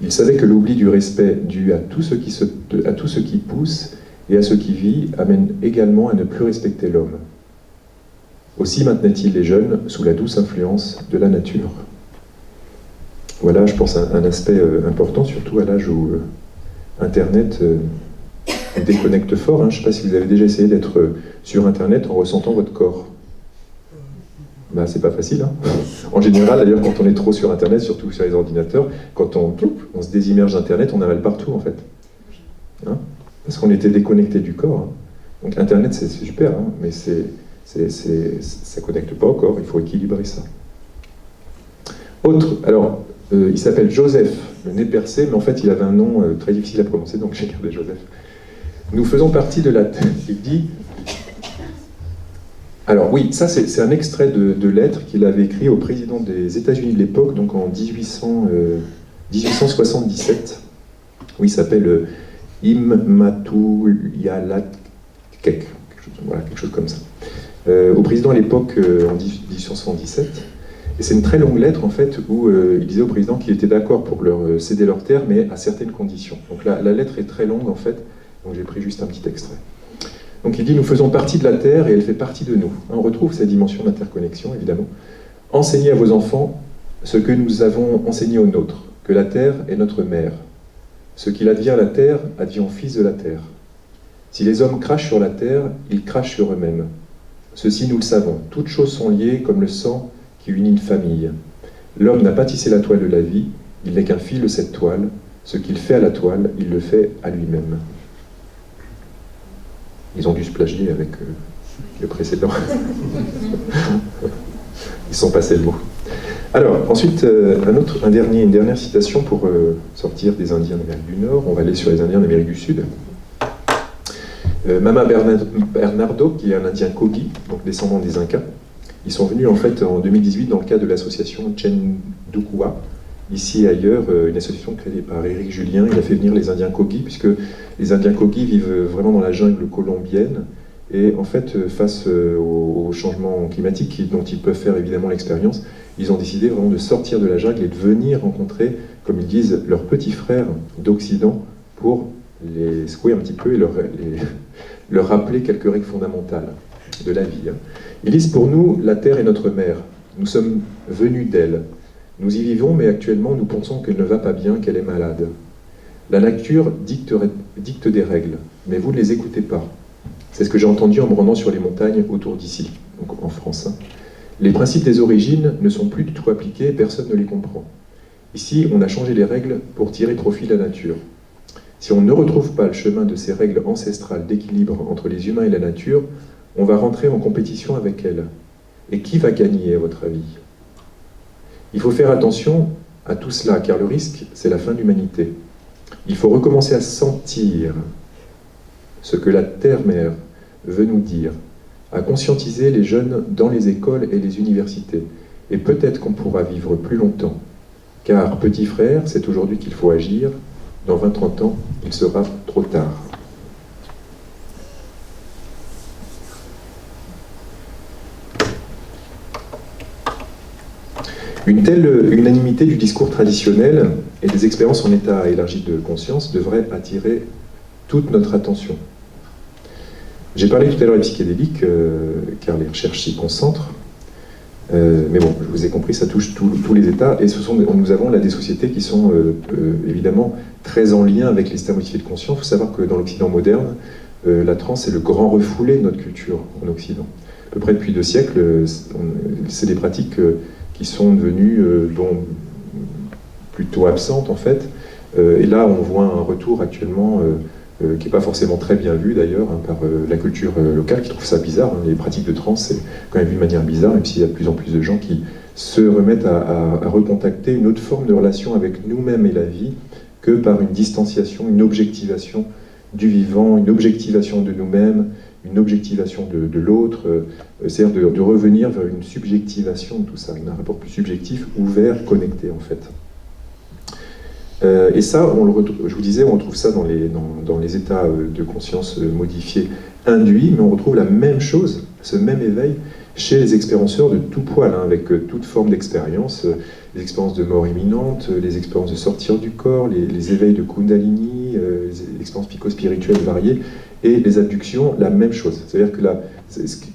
Il savait que l'oubli du respect dû à tout ce qui pousse et à ce qui vit amène également à ne plus respecter l'homme. Aussi maintenait-il les jeunes sous la douce influence de la nature. Voilà, je pense, un aspect important, surtout à l'âge où Internet déconnecte fort. Je ne sais pas si vous avez déjà essayé d'être sur Internet en ressentant votre corps. Ben, c'est pas facile. En général, d'ailleurs, quand on est trop sur Internet, surtout sur les ordinateurs, quand on se désimmerge d'Internet, on avale partout, en fait. Parce qu'on était déconnecté du corps. Donc Internet, c'est super, mais ça connecte pas au corps, il faut équilibrer ça. Autre, alors, il s'appelle Joseph, le nez percé, mais en fait, il avait un nom très difficile à prononcer, donc j'ai gardé Joseph. Nous faisons partie de la Terre. Il dit... Alors oui, ça c'est un extrait de lettre qu'il avait écrit au président des États-Unis de l'époque, donc en 1877, où il s'appelle Immatulyalat quelque chose comme ça. Au président à l'époque, en 1877, et c'est une très longue lettre en fait, où il disait au président qu'il était d'accord pour leur céder leur terre, mais à certaines conditions. Donc la lettre est très longue en fait, donc j'ai pris juste un petit extrait. Donc il dit, nous faisons partie de la Terre et elle fait partie de nous. On retrouve cette dimension d'interconnexion, évidemment. Enseignez à vos enfants ce que nous avons enseigné aux nôtres, que la Terre est notre mère. Ce qu'il advient la Terre advient au Fils de la Terre. Si les hommes crachent sur la Terre, ils crachent sur eux-mêmes. Ceci, nous le savons, toutes choses sont liées comme le sang qui unit une famille. L'homme n'a pas tissé la toile de la vie, il n'est qu'un fil de cette toile. Ce qu'il fait à la toile, il le fait à lui-même. Ils ont dû se plagier avec le précédent. Ils sont passés le mot. Alors, ensuite, une dernière citation pour sortir des Indiens d'Amérique du Nord. On va aller sur les Indiens d'Amérique du Sud. Mama Bernardo, qui est un Indien Kogi, donc descendant des Incas. Ils sont venus en fait en 2018 dans le cadre de l'association Chendukua, ici et ailleurs, une association créée par Éric Julien. Il a fait venir les Indiens Kogi, puisque les Indiens Kogi vivent vraiment dans la jungle colombienne, et en fait, face au changement climatique dont ils peuvent faire évidemment l'expérience, ils ont décidé vraiment de sortir de la jungle et de venir rencontrer, comme ils disent, leurs petits frères d'Occident pour les secouer un petit peu et leur rappeler quelques règles fondamentales de la vie. Ils disent, pour nous, la Terre est notre mère. Nous sommes venus d'elle. Nous y vivons, mais actuellement, nous pensons qu'elle ne va pas bien, qu'elle est malade. La nature dicte des règles, mais vous ne les écoutez pas. C'est ce que j'ai entendu en me rendant sur les montagnes autour d'ici, donc en France. Les principes des origines ne sont plus du tout appliqués et personne ne les comprend. Ici, on a changé les règles pour tirer profit de la nature. Si on ne retrouve pas le chemin de ces règles ancestrales d'équilibre entre les humains et la nature, on va rentrer en compétition avec elle. Et qui va gagner, à votre avis ? Il faut faire attention à tout cela, car le risque, c'est la fin de l'humanité. Il faut recommencer à sentir ce que la Terre-Mère veut nous dire, à conscientiser les jeunes dans les écoles et les universités. Et peut-être qu'on pourra vivre plus longtemps. Car, petit frère, c'est aujourd'hui qu'il faut agir. Dans 20-30 ans, il sera trop tard. Une telle unanimité du discours traditionnel et des expériences en état élargi de conscience devrait attirer toute notre attention. J'ai parlé tout à l'heure des psychédéliques, car les recherches s'y concentrent. Mais bon, je vous ai compris, ça touche tous les états, et nous avons là des sociétés qui sont évidemment très en lien avec les états modifiés de conscience. Il faut savoir que dans l'Occident moderne, la transe est le grand refoulé de notre culture en Occident. À peu près depuis 2 siècles, c'est des pratiques qui sont devenues plutôt absentes en fait. Et là, on voit un retour actuellement qui n'est pas forcément très bien vu d'ailleurs par la culture locale, qui trouve ça bizarre. Les pratiques de transe, c'est quand même vu de manière bizarre, même s'il y a de plus en plus de gens qui se remettent à recontacter une autre forme de relation avec nous-mêmes et la vie que par une distanciation, une objectivation du vivant, une objectivation de nous-mêmes, une objectivation de l'autre, c'est-à-dire de revenir vers une subjectivation de tout ça, un rapport plus subjectif, ouvert, connecté en fait. Et ça, je vous disais, on retrouve ça dans les états de conscience modifiés induits, mais on retrouve la même chose, ce même éveil, chez les expérienceurs de tout poil, hein, avec toute forme d'expérience, les expériences de mort imminente, les expériences de sortir du corps, les éveils de Kundalini, les expériences psychospirituelles variées, et les abductions, la même chose. C'est-à-dire que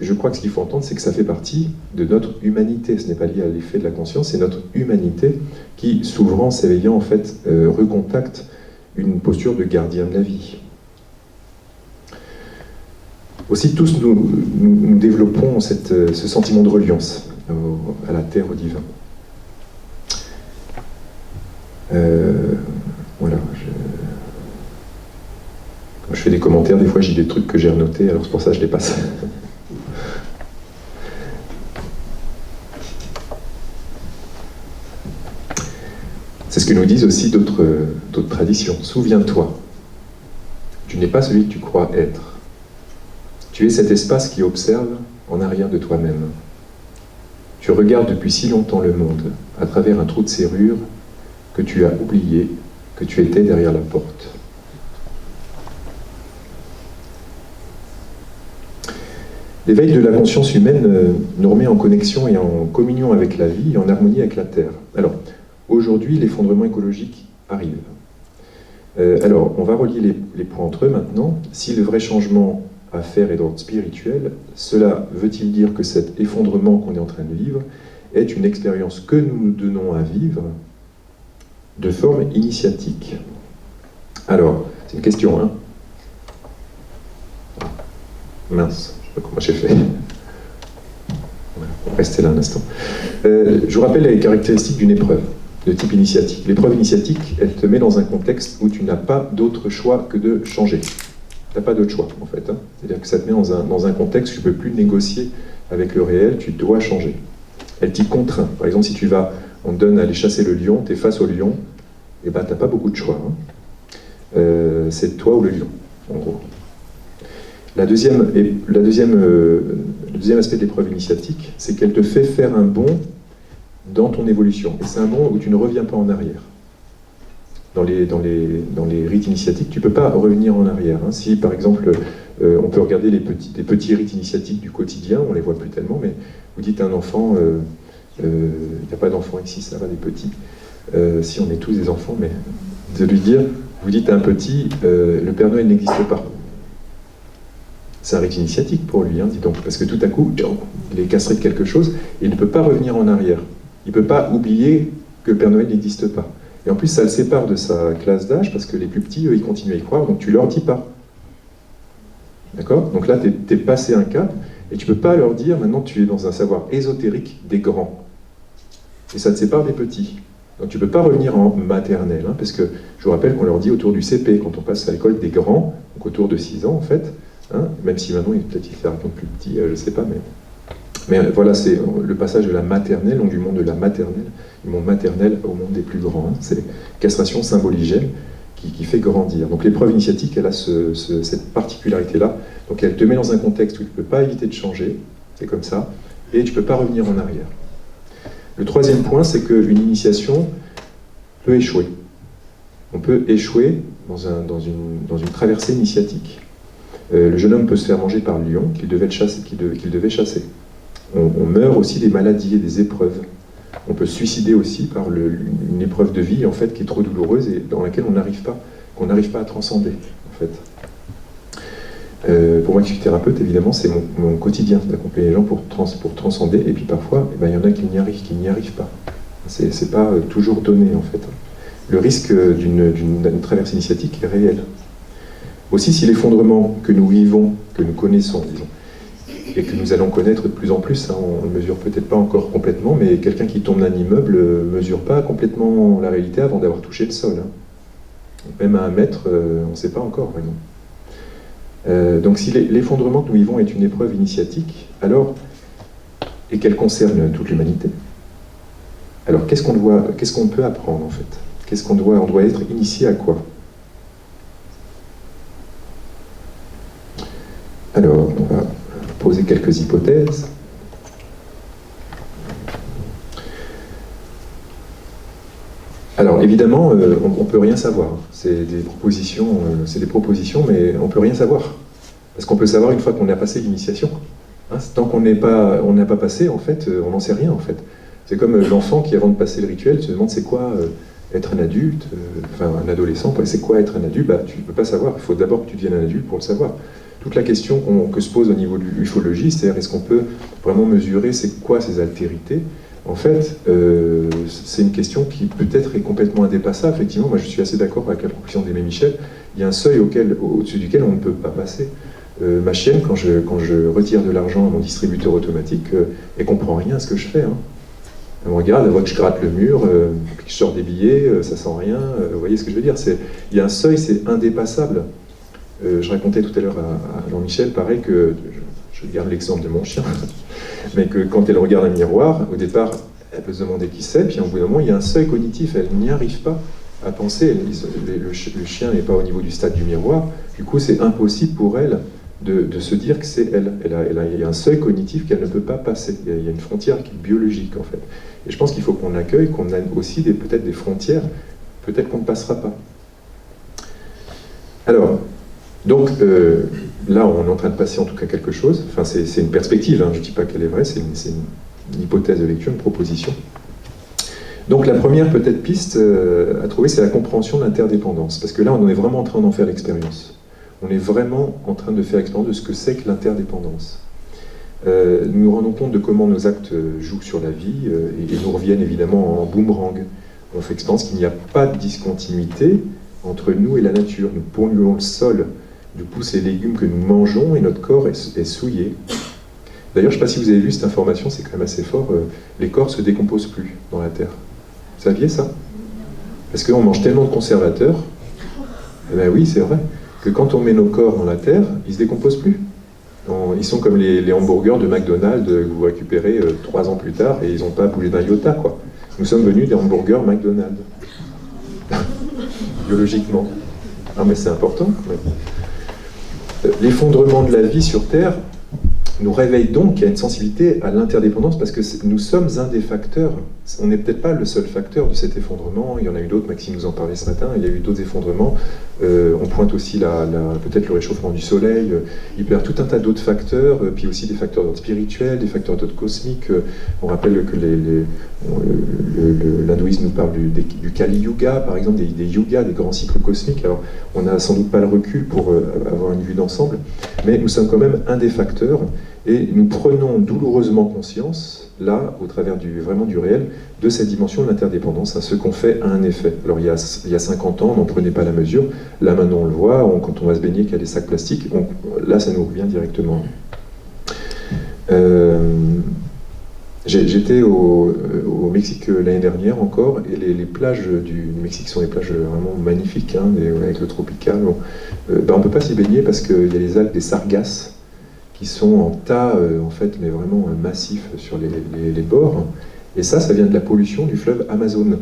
je crois que ce qu'il faut entendre, c'est que ça fait partie de notre humanité. Ce n'est pas lié à l'effet de la conscience, c'est notre humanité qui, s'ouvrant, s'éveillant, en fait, recontacte une posture de gardien de la vie. Aussi, tous nous développons ce sentiment de reliance à la terre, au divin. Voilà. Quand je fais des commentaires, des fois j'ai des trucs que j'ai annotés, alors c'est pour ça que je les passe. C'est ce que nous disent aussi d'autres traditions. Souviens-toi, tu n'es pas celui que tu crois être. Tu es cet espace qui observe en arrière de toi-même. Tu regardes depuis si longtemps le monde, à travers un trou de serrure que tu as oublié que tu étais derrière la porte. L'éveil de la conscience humaine nous remet en connexion et en communion avec la vie et en harmonie avec la Terre. Alors, aujourd'hui, l'effondrement écologique arrive. Alors, on va relier les points entre eux maintenant. Si le vrai changement à faire est d'ordre spirituel, cela veut-il dire que cet effondrement qu'on est en train de vivre est une expérience que nous nous donnons à vivre de forme initiatique? Alors, c'est une question, hein? Mince. Comment j'ai fait? Voilà, on va rester là un instant. Je vous rappelle les caractéristiques d'une épreuve de type initiatique. L'épreuve initiatique, elle te met dans un contexte où tu n'as pas d'autre choix que de changer. Tu n'as pas d'autre choix, en fait. Hein. C'est-à-dire que ça te met dans un contexte où tu ne peux plus négocier avec le réel, tu dois changer. Elle t'y contraint. Par exemple, si on te donne à aller chasser le lion, tu es face au lion, et ben, tu n'as pas beaucoup de choix. Hein. C'est toi ou le lion, en gros. Le deuxième aspect de l'épreuve initiatique, c'est qu'elle te fait faire un bond dans ton évolution. Et c'est un bond où tu ne reviens pas en arrière. Dans les rites initiatiques, tu ne peux pas revenir en arrière. Hein. Si, par exemple, on peut regarder les petits rites initiatiques du quotidien, on ne les voit plus tellement, mais vous dites à un enfant, il n'y a pas d'enfants ici, ça va, des petits. Si on est tous des enfants, mais de lui dire, vous dites à un petit, le Père Noël n'existe pas. C'est un rite initiatique pour lui, hein, dis donc, parce que tout à coup, il est castré de quelque chose, et il ne peut pas revenir en arrière. Il ne peut pas oublier que le Père Noël n'existe pas. Et en plus, ça le sépare de sa classe d'âge, parce que les plus petits, eux, ils continuent à y croire, donc tu leur dis pas. D'accord? Donc là, tu es passé un cap, et tu ne peux pas leur dire, maintenant tu es dans un savoir ésotérique des grands. Et ça te sépare des petits. Donc tu ne peux pas revenir en maternelle, hein, parce que je vous rappelle qu'on leur dit autour du CP, quand on passe à l'école des grands, donc autour de 6 ans en fait, hein, même si maintenant peut-être il fait un peu plus petit, je ne sais pas, mais voilà, c'est le passage de la maternelle, donc du monde de la maternelle, du monde maternel au monde des plus grands. Hein. C'est castration symboligène qui fait grandir. Donc l'épreuve initiatique, elle a cette particularité-là. Donc elle te met dans un contexte où tu ne peux pas éviter de changer, c'est comme ça, et tu ne peux pas revenir en arrière. Le troisième point, c'est qu'une initiation peut échouer. On peut échouer dans une traversée initiatique. Le jeune homme peut se faire manger par le lion qu'il devait chasser. On meurt aussi des maladies et des épreuves. On peut se suicider aussi par une épreuve de vie en fait, qui est trop douloureuse et dans laquelle qu'on n'arrive pas à transcender. En fait. Pour moi, psychothérapeute, évidemment, c'est mon quotidien d'accompagner les gens pour transcender, et puis parfois, il y en a qui n'y arrivent pas. C'est pas toujours donné, en fait. Le risque d'une traversée initiatique est réel. Aussi, si l'effondrement que nous vivons, que nous connaissons, disons, et que nous allons connaître de plus en plus, hein, on ne mesure peut-être pas encore complètement, mais quelqu'un qui tombe d'un immeuble ne mesure pas complètement la réalité avant d'avoir touché le sol. Hein. Même à 1 mètre, on ne sait pas encore vraiment. Donc si l'effondrement que nous vivons est une épreuve initiatique, alors, et qu'elle concerne toute l'humanité, alors qu'est-ce qu'on peut apprendre en fait? On doit être initié à quoi? Alors, on va poser quelques hypothèses. Alors, évidemment, on ne peut rien savoir. C'est des propositions, mais on ne peut rien savoir. Parce qu'on peut savoir une fois qu'on a passé l'initiation. Hein, tant qu'on n'a pas passé, en fait, on n'en sait rien, en fait. C'est comme l'enfant qui, avant de passer le rituel, se demande c'est quoi être un adulte, enfin un adolescent, c'est quoi être un adulte? Bah, tu ne peux pas savoir, il faut d'abord que tu deviennes un adulte pour le savoir. Toute la question que se pose au niveau de l'ufologie, c'est-à-dire est-ce qu'on peut vraiment mesurer c'est quoi ces altérités? En fait, c'est une question qui peut-être est complètement indépassable. Effectivement, moi je suis assez d'accord avec la proposition d'Aimé Michel, il y a un seuil au-dessus duquel on ne peut pas passer. Ma chienne, quand je retire de l'argent à mon distributeur automatique, elle ne comprend rien à ce que je fais. Hein. Elle me regarde, elle voit que je gratte le mur, que je sors des billets, ça sent rien. Vous voyez ce que je veux dire? Il y a un seuil, c'est indépassable. Je racontais tout à l'heure à Jean-Michel, pareil, que je garde l'exemple de mon chien, mais que quand elle regarde un miroir, au départ, elle peut se demander qui c'est, puis au bout d'un moment, il y a un seuil cognitif, elle n'y arrive pas à penser. Le chien n'est pas au niveau du stade du miroir, du coup, c'est impossible pour elle de se dire que c'est elle. Il y a un seuil cognitif qu'elle ne peut pas passer. Il y a une frontière qui est biologique, en fait. Et je pense qu'il faut qu'on accueille, qu'on a aussi peut-être des frontières, peut-être qu'on ne passera pas. Alors, donc, là, on est en train de passer en tout cas quelque chose. Enfin, c'est une perspective, hein, je ne dis pas qu'elle est vraie, c'est une hypothèse de lecture, une proposition. Donc, la première peut-être piste à trouver, c'est la compréhension de l'interdépendance. Parce que là, on est vraiment en train d'en faire l'expérience. On est vraiment en train de faire l'expérience de ce que c'est que l'interdépendance. Nous nous rendons compte de comment nos actes jouent sur la vie et nous reviennent évidemment en boomerang. On fait expérience qu'il n'y a pas de discontinuité entre nous et la nature. Nous polluons le sol, nous poussent les légumes que nous mangeons et notre corps est souillé. D'ailleurs, je ne sais pas si vous avez vu cette information, c'est quand même assez fort, les corps ne se décomposent plus dans la terre. Vous saviez ça? Parce qu'on mange tellement de conservateurs, eh bien oui, c'est vrai, que quand on met nos corps dans la terre, ils ne se décomposent plus. Ils sont comme les hamburgers de McDonald's que vous récupérez 3 ans plus tard et ils n'ont pas bougé d'un iota, quoi. Nous sommes venus des hamburgers McDonald's. Biologiquement. Ah, mais c'est important. L'effondrement de la vie sur Terre nous réveille donc qu'il y a une sensibilité à l'interdépendance parce que nous sommes un des facteurs. On n'est peut-être pas le seul facteur de cet effondrement. Il y en a eu d'autres, Maxime nous en parlait ce matin, il y a eu d'autres effondrements. On pointe aussi peut-être le réchauffement du soleil. Il peut y avoir tout un tas d'autres facteurs, puis aussi des facteurs d'ordre spirituel, des facteurs d'ordre cosmique. On rappelle que l'hindouisme nous parle du Kali Yuga, par exemple, des yugas, des grands cycles cosmiques. Alors, on n'a sans doute pas le recul pour avoir une vue d'ensemble, mais nous sommes quand même un des facteurs. Et nous prenons douloureusement conscience, là, au travers vraiment du réel, de cette dimension de l'interdépendance. Ce qu'on fait a un effet. Alors il y a 50 ans, on n'en prenait pas la mesure. Là maintenant, on le voit, quand on va se baigner, qu'il y a des sacs plastiques, là, ça nous revient directement. J'étais au Mexique l'année dernière encore, et les plages du Mexique sont des plages vraiment magnifiques, hein, avec le tropical. On ne peut pas s'y baigner parce qu'il y a les algues des sargasses, qui sont en tas, en fait, mais vraiment massifs sur les bords. Et ça vient de la pollution du fleuve Amazon.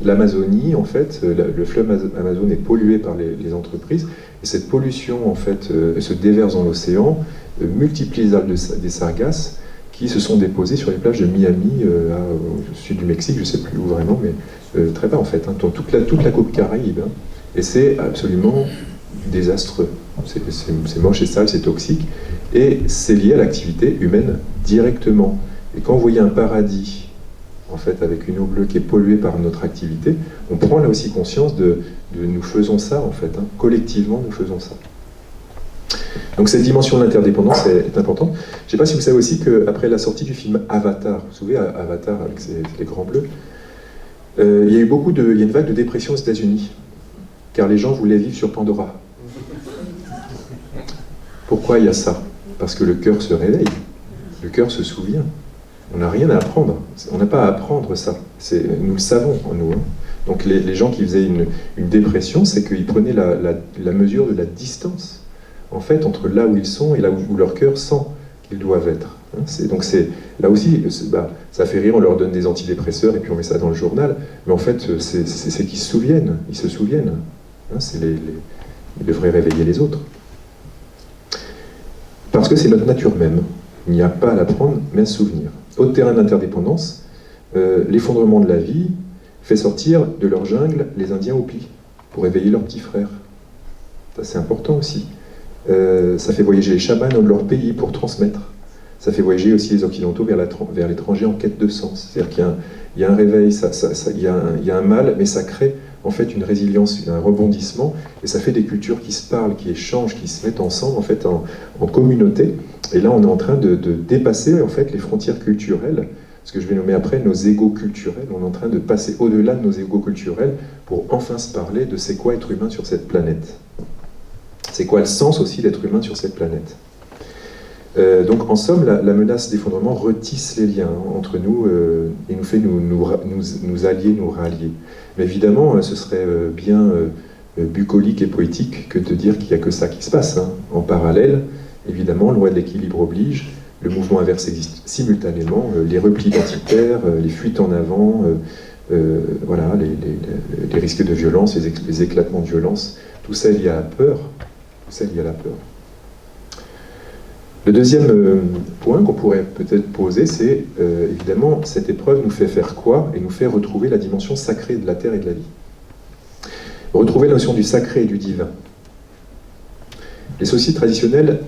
L'Amazonie, en fait, le fleuve Amazon est pollué par les entreprises, et cette pollution, en fait, se déverse dans l'océan, multiplie les algues des sargasses, qui se sont déposées sur les plages de Miami, au sud du Mexique, je ne sais plus où vraiment, mais très bas, en fait, hein, toute la côte Caraïbe. Hein, et c'est absolument désastreux. C'est moche et sale, c'est toxique, et c'est lié à l'activité humaine directement. Et quand vous voyez un paradis, en fait, avec une eau bleue qui est polluée par notre activité, on prend là aussi conscience de nous faisons ça, en fait, hein, collectivement nous faisons ça. Donc cette dimension de l'interdépendance est importante. Je ne sais pas si vous savez aussi qu'après la sortie du film Avatar, vous vous souvenez, Avatar avec les grands bleus, il y a eu il y a une vague de dépression aux États-Unis, car les gens voulaient vivre sur Pandora. Pourquoi il y a ça? Parce que le cœur se réveille, le cœur se souvient. On n'a rien à apprendre, on n'a pas à apprendre ça, nous le savons en nous. Hein. Donc les gens qui faisaient une dépression, c'est qu'ils prenaient la mesure de la distance, en fait, entre là où ils sont et là où leur cœur sent qu'ils doivent être. Hein. Donc là aussi, ça fait rire, on leur donne des antidépresseurs et puis on met ça dans le journal, mais en fait, c'est qu'ils se souviennent, ils se souviennent. Hein, ils devraient réveiller les autres. Parce que c'est notre nature même. Il n'y a pas à l'apprendre, mais à se souvenir. Au terrain d'interdépendance, l'effondrement de la vie fait sortir de leur jungle les Indiens Hopis pour éveiller leurs petits frères. Ça, c'est important aussi. Ça fait voyager les chamans de leur pays pour transmettre. Ça fait voyager aussi les Occidentaux vers l'étranger en quête de sens. C'est-à-dire qu'il y a un réveil, il y a un mal, mais ça crée en fait une résilience, un rebondissement, et ça fait des cultures qui se parlent, qui échangent, qui se mettent ensemble en fait en communauté. Et là, on est en train de dépasser en fait les frontières culturelles, ce que je vais nommer après nos égos culturels. On est en train de passer au-delà de nos égos culturels pour enfin se parler de c'est quoi être humain sur cette planète. C'est quoi le sens aussi d'être humain sur cette planète. Donc en somme, la menace d'effondrement retisse les liens entre nous et nous fait nous allier, nous rallier. Mais évidemment, ce serait bien bucolique et poétique que de dire qu'il n'y a que ça qui se passe. Hein. En parallèle, évidemment, loi de l'équilibre oblige, le mouvement inverse existe simultanément, les replis identitaires, les fuites en avant, voilà, les risques de violence, les éclatements de violence, tout ça est lié à la peur. Tout ça est lié à la peur. Le deuxième point qu'on pourrait peut-être poser, c'est évidemment, cette épreuve nous fait faire quoi? Et nous fait retrouver la dimension sacrée de la terre et de la vie. Retrouver la notion du sacré et du divin. Les sociétés traditionnelles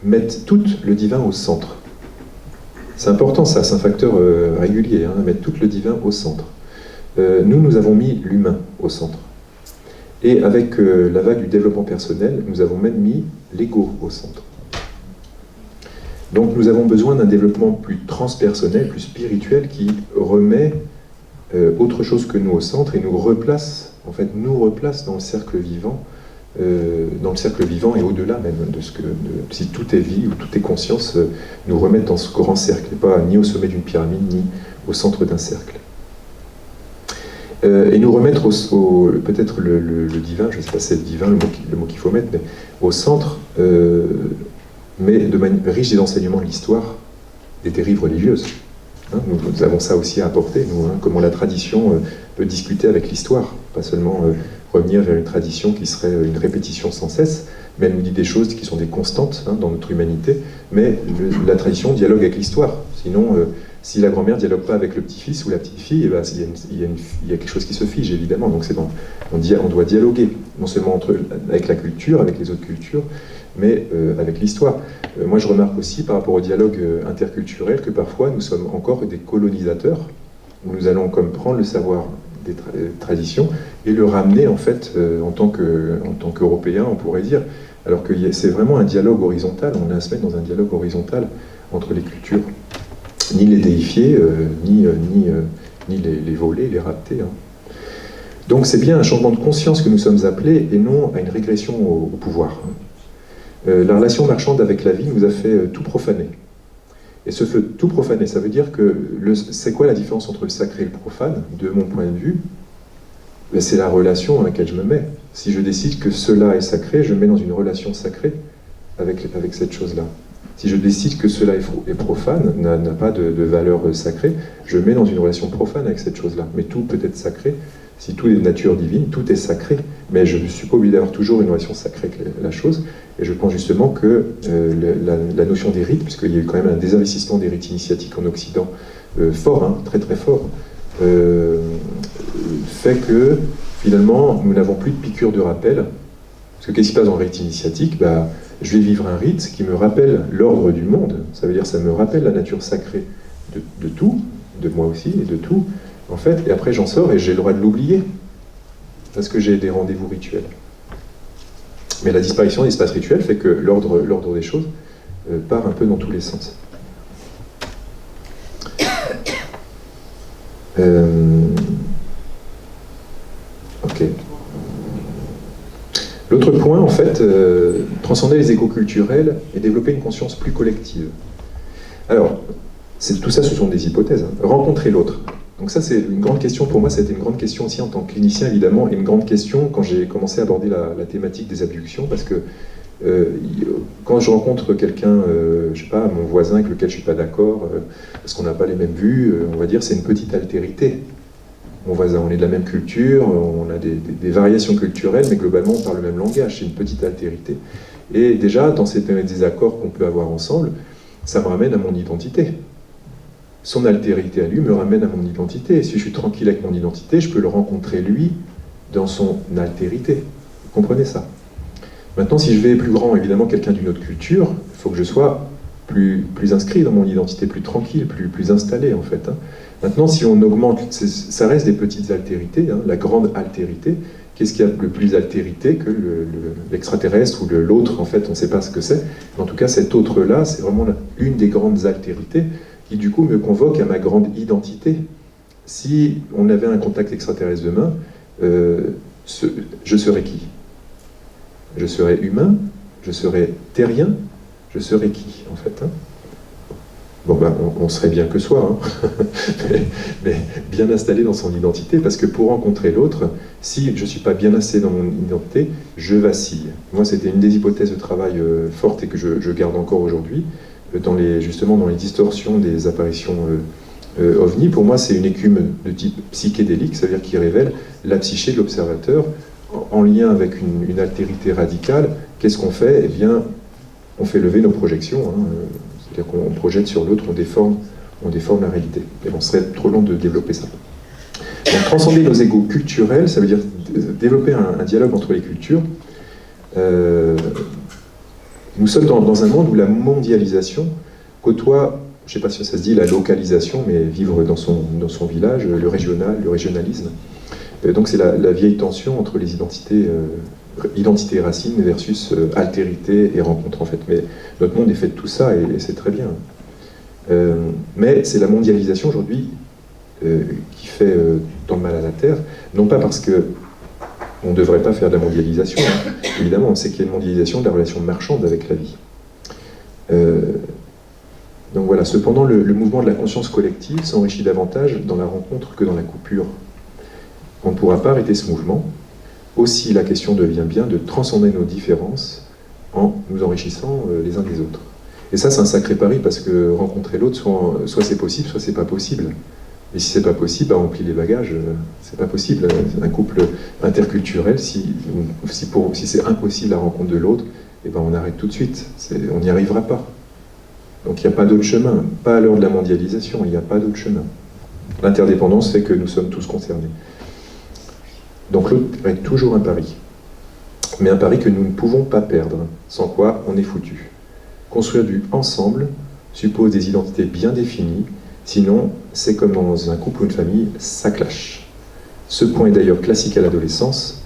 mettent tout le divin au centre. C'est important ça, c'est un facteur régulier, hein, mettre tout le divin au centre. Nous avons mis l'humain au centre. Et avec la vague du développement personnel, nous avons même mis l'ego au centre. Donc nous avons besoin d'un développement plus transpersonnel, plus spirituel, qui remet autre chose que nous au centre et nous replace dans le cercle vivant, et au-delà même de ce que, si tout est vie ou tout est conscience, nous remettre dans ce grand cercle, et pas ni au sommet d'une pyramide, ni au centre d'un cercle. Et nous remettre peut-être le divin, je ne sais pas si c'est le divin le mot qu'il faut mettre, mais au centre, mais de manière riche des enseignements de l'histoire des dérives religieuses. Hein, nous avons ça aussi à apporter, nous, hein, comment la tradition peut discuter avec l'histoire, pas seulement revenir vers une tradition qui serait une répétition sans cesse, mais elle nous dit des choses qui sont des constantes hein, dans notre humanité, mais la tradition dialogue avec l'histoire. Sinon, si la grand-mère ne dialogue pas avec le petit-fils ou la petite-fille, eh ben, il y a quelque chose qui se fige, évidemment. Donc on doit dialoguer, non seulement avec la culture, avec les autres cultures, mais avec l'histoire. Moi, je remarque aussi, par rapport au dialogue interculturel, que parfois, nous sommes encore des colonisateurs, où nous allons comme prendre le savoir des traditions et le ramener, en fait, en tant qu'Européens, on pourrait dire, alors que c'est vraiment un dialogue horizontal, on est à se mettre dans un dialogue horizontal entre les cultures. Ni les déifier, ni les voler, les rapter. Hein. Donc c'est bien un changement de conscience que nous sommes appelés, et non à une régression au pouvoir. Hein. La relation marchande avec la vie nous a fait tout profaner. Et ce fait tout profaner, ça veut dire que c'est quoi la différence entre le sacré et le profane, de mon point de vue? Ben, c'est la relation dans laquelle je me mets. Si je décide que cela est sacré, je me mets dans une relation sacrée avec cette chose-là. Si je décide que cela est profane, n'a pas de valeur sacrée, je me mets dans une relation profane avec cette chose-là. Mais tout peut être sacré. Si tout est de nature divine, tout est sacré. Mais je ne suis pas obligé d'avoir toujours une relation sacrée avec la chose. Et je pense justement que la notion des rites, puisqu'il y a eu quand même un désinvestissement des rites initiatiques en Occident fort, hein, très très fort, fait que finalement nous n'avons plus de piqûre de rappel. Parce que qu'est-ce qui se passe dans le rite initiatique? Je vais vivre un rite qui me rappelle l'ordre du monde. Ça veut dire que ça me rappelle la nature sacrée de tout, de moi aussi et de tout. En fait, et après j'en sors et j'ai le droit de l'oublier. Parce que j'ai des rendez-vous rituels. Mais la disparition de l'espace rituel fait que l'ordre des choses part un peu dans tous les sens. Ok. L'autre point, en fait, transcender les égos culturels et développer une conscience plus collective. Alors, tout ça, ce sont des hypothèses. Hein. Rencontrer l'autre. Donc ça, c'est une grande question pour moi. C'était une grande question aussi en tant que clinicien, évidemment, et une grande question quand j'ai commencé à aborder la thématique des abductions, parce que quand je rencontre quelqu'un, je sais pas, mon voisin avec lequel je suis pas d'accord, parce qu'on n'a pas les mêmes vues, on va dire c'est une petite altérité. Mon voisin, on est de la même culture, on a des variations culturelles, mais globalement on parle le même langage, c'est une petite altérité. Et déjà, dans ces désaccords qu'on peut avoir ensemble, ça me ramène à mon identité. Son altérité à lui me ramène à mon identité. Et si je suis tranquille avec mon identité, je peux le rencontrer lui dans son altérité. Vous comprenez ça? Maintenant, si je vais plus grand, évidemment, quelqu'un d'une autre culture, il faut que je sois plus inscrit dans mon identité, plus tranquille, plus installé, en fait. Hein. Maintenant, si on augmente, ça reste des petites altérités, hein, la grande altérité. Qu'est-ce qu'il y a de plus altérité que l'extraterrestre ou l'autre, en fait, on ne sait pas ce que c'est. En tout cas, cet autre-là, c'est vraiment une des grandes altérités qui, du coup, me convoque à ma grande identité. Si on avait un contact extraterrestre demain, je serais qui? Je serais humain, je serais terrien, je serais qui, en fait hein. Bon, ben, on serait bien que soi, hein. mais bien installé dans son identité, parce que pour rencontrer l'autre, si je ne suis pas bien assez dans mon identité, je vacille. Moi, c'était une des hypothèses de travail fortes et que je garde encore aujourd'hui, justement dans les distorsions des apparitions ovni. Pour moi, c'est une écume de type psychédélique, ça veut dire qui révèle la psyché de l'observateur, en lien avec une altérité radicale. Qu'est-ce qu'on fait? Eh bien, on fait lever nos projections, hein. C'est-à-dire qu'on projette sur l'autre, on déforme la réalité. Et on serait trop long de développer ça. Donc, transcender nos égos culturels, ça veut dire développer un dialogue entre les cultures. Nous sommes dans un monde où la mondialisation côtoie, je ne sais pas si ça se dit la localisation, mais vivre dans son village, le régionalisme. Donc c'est la vieille tension entre les identités racines versus altérité et rencontre en fait. Mais notre monde est fait de tout ça et c'est très bien. Mais c'est la mondialisation aujourd'hui qui fait tant de mal à la Terre, non pas parce que on ne devrait pas faire de la mondialisation, hein. Évidemment, c'est qu'il y a une mondialisation de la relation marchande avec la vie. Donc voilà, cependant le mouvement de la conscience collective s'enrichit davantage dans la rencontre que dans la coupure. On ne pourra pas arrêter ce mouvement. Aussi, la question devient bien de transcender nos différences en nous enrichissant les uns des autres. Et ça, c'est un sacré pari, parce que rencontrer l'autre, soit c'est possible, soit c'est pas possible. Et si c'est pas possible, bah, on plie les bagages, c'est pas possible. Un couple interculturel, si c'est impossible la rencontre de l'autre, eh ben on arrête tout de suite. On n'y arrivera pas. Donc il n'y a pas d'autre chemin. Pas à l'heure de la mondialisation, il n'y a pas d'autre chemin. L'interdépendance fait que nous sommes tous concernés. Donc l'autre est toujours un pari. Mais un pari que nous ne pouvons pas perdre, sans quoi on est foutu. Construire du ensemble suppose des identités bien définies, sinon c'est comme dans un couple ou une famille, ça clash. Ce point est d'ailleurs classique à l'adolescence,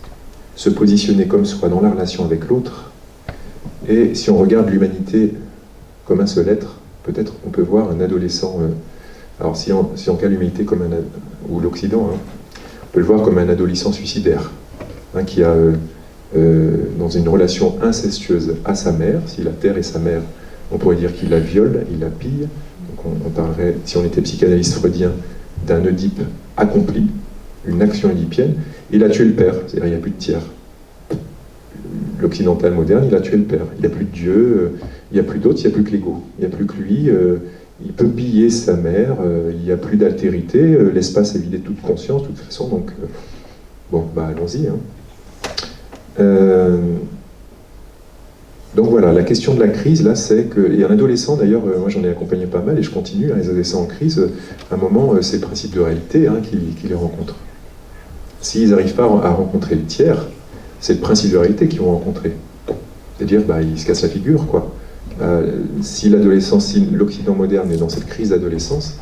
se positionner comme soi dans la relation avec l'autre, et si on regarde l'humanité comme un seul être, peut-être on peut voir un adolescent, alors si on regarde l'humanité comme ou l'Occident, hein, on peut le voir comme un adolescent suicidaire, hein, qui a, dans une relation incestueuse à sa mère, si la terre est sa mère, on pourrait dire qu'il la viole, il la pille. Donc on parlerait, si on était psychanalyste freudien, d'un Oedipe accompli, une action oedipienne. Il a tué le père, c'est-à-dire il n'y a plus de tiers. L'occidental moderne, il a tué le père. Il n'y a plus de Dieu, il n'y a plus d'autres, il n'y a plus que l'ego. Il n'y a plus que lui. Il peut piller sa mère, il n'y a plus d'altérité, l'espace est vidé de toute conscience, de toute façon, donc bon, bah allons-y. Hein. Donc voilà, la question de la crise, là, c'est que, et un adolescent, d'ailleurs, moi j'en ai accompagné pas mal, et je continue, hein, les adolescents en crise, à un moment, c'est le principe de réalité hein, qui les rencontre. S'ils n'arrivent pas à rencontrer le tiers, c'est le principe de réalité qu'ils vont rencontrer. C'est-à-dire, bah, ils se cassent la figure, quoi. si l'adolescence, si l'Occident moderne est dans cette crise d'adolescence,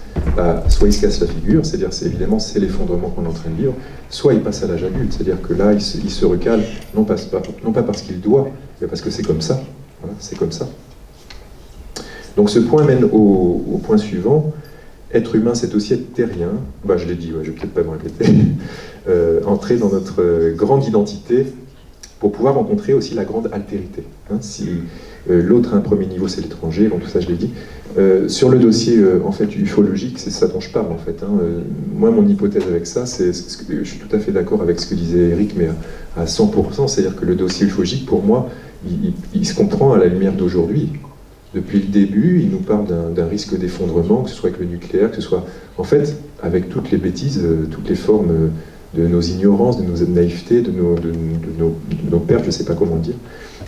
soit il se casse la figure, c'est-à-dire évidemment c'est l'effondrement qu'on est en train de vivre, soit il passe à l'âge adulte, c'est-à-dire que là il se recale, non pas parce qu'il doit, mais parce que c'est comme ça. Voilà, c'est comme ça. Donc ce point mène au point suivant. Être humain, c'est aussi être terrien. Je l'ai dit, je vais peut-être pas me répéter. Entrer dans notre grande identité pour pouvoir rencontrer aussi la grande altérité. Si l'autre a un premier niveau, c'est l'étranger, tout ça je l'ai dit. Sur le dossier en fait ufologique, c'est ça dont je parle en fait. Moi, mon hypothèse avec ça, je suis tout à fait d'accord avec ce que disait Eric, mais à 100%, c'est-à-dire que le dossier ufologique, pour moi, il se comprend à la lumière d'aujourd'hui. Depuis le début, il nous parle d'un risque d'effondrement, que ce soit avec le nucléaire, que ce soit, en fait, avec toutes les bêtises, toutes les formes de nos ignorances, de nos naïvetés, de nos pertes, je ne sais pas comment le dire.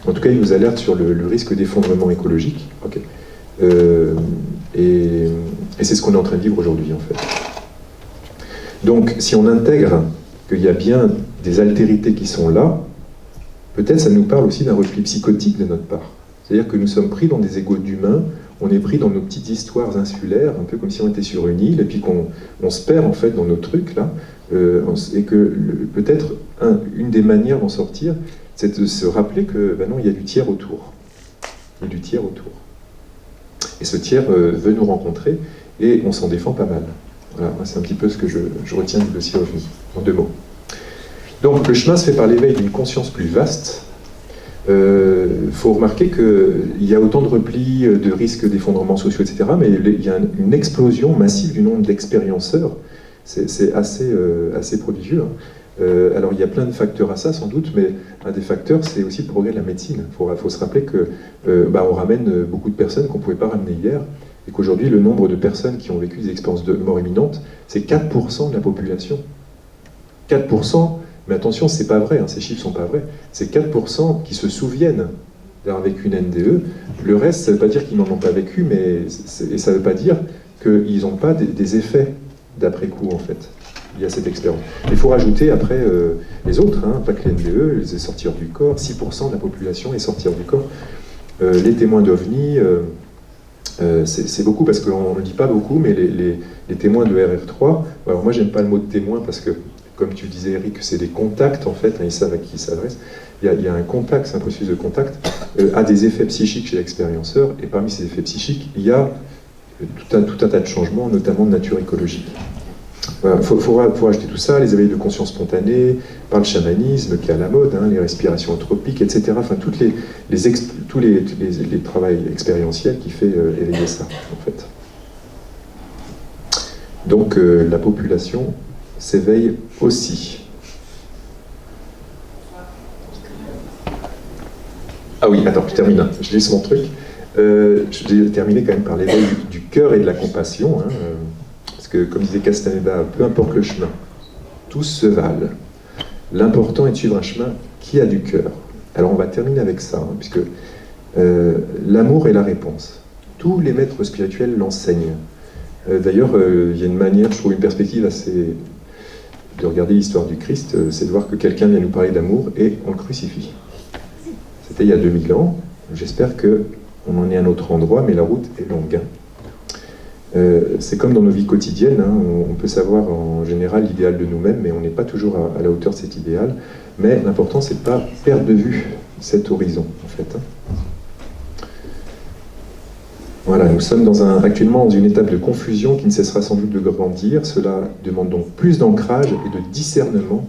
En tout cas, il nous alerte sur le risque d'effondrement écologique. Okay. Et c'est ce qu'on est en train de vivre aujourd'hui, en fait. Donc, si on intègre qu'il y a bien des altérités qui sont là, peut-être ça nous parle aussi d'un repli psychotique de notre part. C'est-à-dire que nous sommes pris dans des égos d'humains, on est pris dans nos petites histoires insulaires, un peu comme si on était sur une île, et puis qu'on se perd en fait dans nos trucs là, et que peut-être une des manières d'en sortir, c'est de se rappeler que non, il y a du tiers autour. Il y a du tiers autour. Et ce tiers veut nous rencontrer, et on s'en défend pas mal. Voilà, c'est un petit peu ce que je retiens du dossier OVNI, en 2 mots. Donc le chemin se fait par l'éveil d'une conscience plus vaste. Faut remarquer qu'il y a autant de replis, de risques d'effondrement sociaux, etc., mais il y a une explosion massive du nombre d'expérienceurs. C'est assez prodigieux. Alors il y a plein de facteurs à ça, sans doute, mais un des facteurs, c'est aussi le progrès de la médecine. Il faut se rappeler que on ramène beaucoup de personnes qu'on ne pouvait pas ramener hier, et qu'aujourd'hui, le nombre de personnes qui ont vécu des expériences de mort imminente, c'est 4% de la population. 4%. Mais attention, c'est pas vrai, ces chiffres sont pas vrais. C'est 4% qui se souviennent d'avoir vécu une NDE. Le reste, ça ne veut pas dire qu'ils n'en ont pas vécu, mais ça ne veut pas dire qu'ils n'ont pas des effets d'après-coup, en fait. Il y a cette expérience. Il faut rajouter après les autres, pas que les NDE, les sortir du corps. 6% de la population est sortir du corps. Les témoins d'OVNI, c'est beaucoup, parce qu'on ne le dit pas beaucoup, mais les témoins de RR3, alors moi j'aime pas le mot de témoin parce que, comme tu disais Eric, c'est des contacts en fait, ils savent à qui ils s'adressent. Il y a un contact, c'est un processus de contact, a des effets psychiques chez l'expérienceur, et parmi ces effets psychiques, il y a tout un tas de changements, notamment de nature écologique. Voilà, faut rajouter tout ça, les éveils de conscience spontanée, par le chamanisme qui est à la mode, les respirations anthropiques, etc. Enfin, tous les travaux expérientiels qui fait éveiller ça, en fait. Donc, la population s'éveille aussi. Ah oui, attends, je termine. Je lis mon truc. Je vais terminer quand même par l'éveil du cœur et de la compassion. Parce que, comme disait Castaneda, peu importe le chemin, tous se valent. L'important est de suivre un chemin qui a du cœur. Alors on va terminer avec ça, puisque l'amour est la réponse. Tous les maîtres spirituels l'enseignent. D'ailleurs, il y a une manière, je trouve une perspective assez de regarder l'histoire du Christ, c'est de voir que quelqu'un vient nous parler d'amour et on le crucifie. C'était il y a 2000 ans. J'espère qu'on en est à un autre endroit, mais la route est longue. C'est comme dans nos vies quotidiennes, on peut savoir en général l'idéal de nous-mêmes, mais on n'est pas toujours à la hauteur de cet idéal. Mais l'important, c'est de ne pas perdre de vue cet horizon, en fait. Voilà, nous sommes actuellement dans une étape de confusion qui ne cessera sans doute de grandir. Cela demande donc plus d'ancrage et de discernement.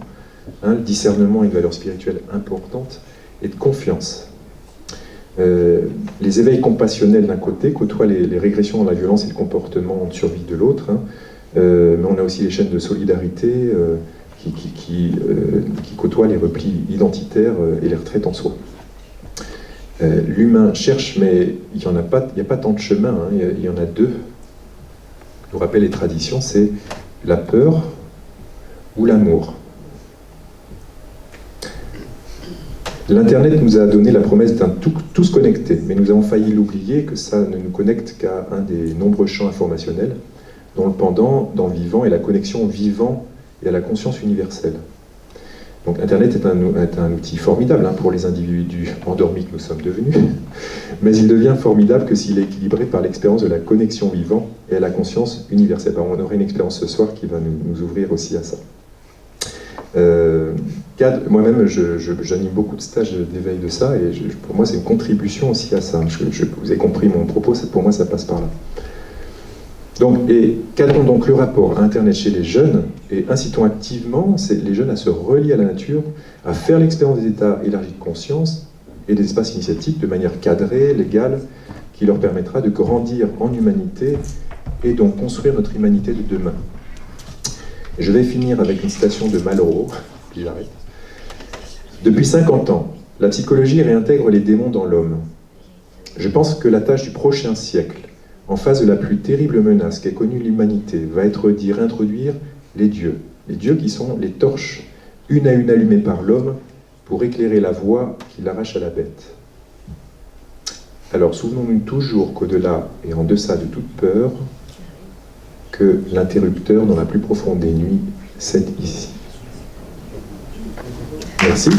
Le discernement est une valeur spirituelle importante, et de confiance. Les éveils compassionnels d'un côté côtoient les régressions dans la violence et le comportement de survie de l'autre, mais on a aussi les chaînes de solidarité qui côtoient les replis identitaires et les retraites en soi. L'humain cherche, mais il n'y a pas tant de chemins, il y en a 2. Nous rappelle les traditions, c'est la peur ou l'amour. L'Internet nous a donné la promesse d'un tous connectés, mais nous avons failli l'oublier que ça ne nous connecte qu'à un des nombreux champs informationnels, dont le pendant dans le vivant est la connexion au vivant et à la conscience universelle. Donc Internet est un outil formidable hein, pour les individus endormis que nous sommes devenus, mais il devient formidable que s'il est équilibré par l'expérience de la connexion vivant et à la conscience universelle. Alors, on aurait une expérience ce soir qui va nous ouvrir aussi à ça. Moi-même, j'anime beaucoup de stages d'éveil de ça, et pour moi, c'est une contribution aussi à ça. Vous avez compris mon propos, pour moi, ça passe par là. Donc, cadrons donc le rapport à Internet chez les jeunes, et incitons activement les jeunes à se relier à la nature, à faire l'expérience des états élargis de conscience et des espaces initiatiques de manière cadrée, légale, qui leur permettra de grandir en humanité et donc construire notre humanité de demain. Je vais finir avec une citation de Malraux, puis j'arrête. Depuis 50 ans, la psychologie réintègre les démons dans l'homme. Je pense que la tâche du prochain siècle, en face de la plus terrible menace qu'ait connue l'humanité, va être d'y réintroduire les dieux qui sont les torches, une à une allumées par l'homme, pour éclairer la voie qui l'arrache à la bête. Alors souvenons-nous toujours qu'au-delà et en deçà de toute peur, que l'interrupteur dans la plus profonde des nuits, c'est ici. Merci.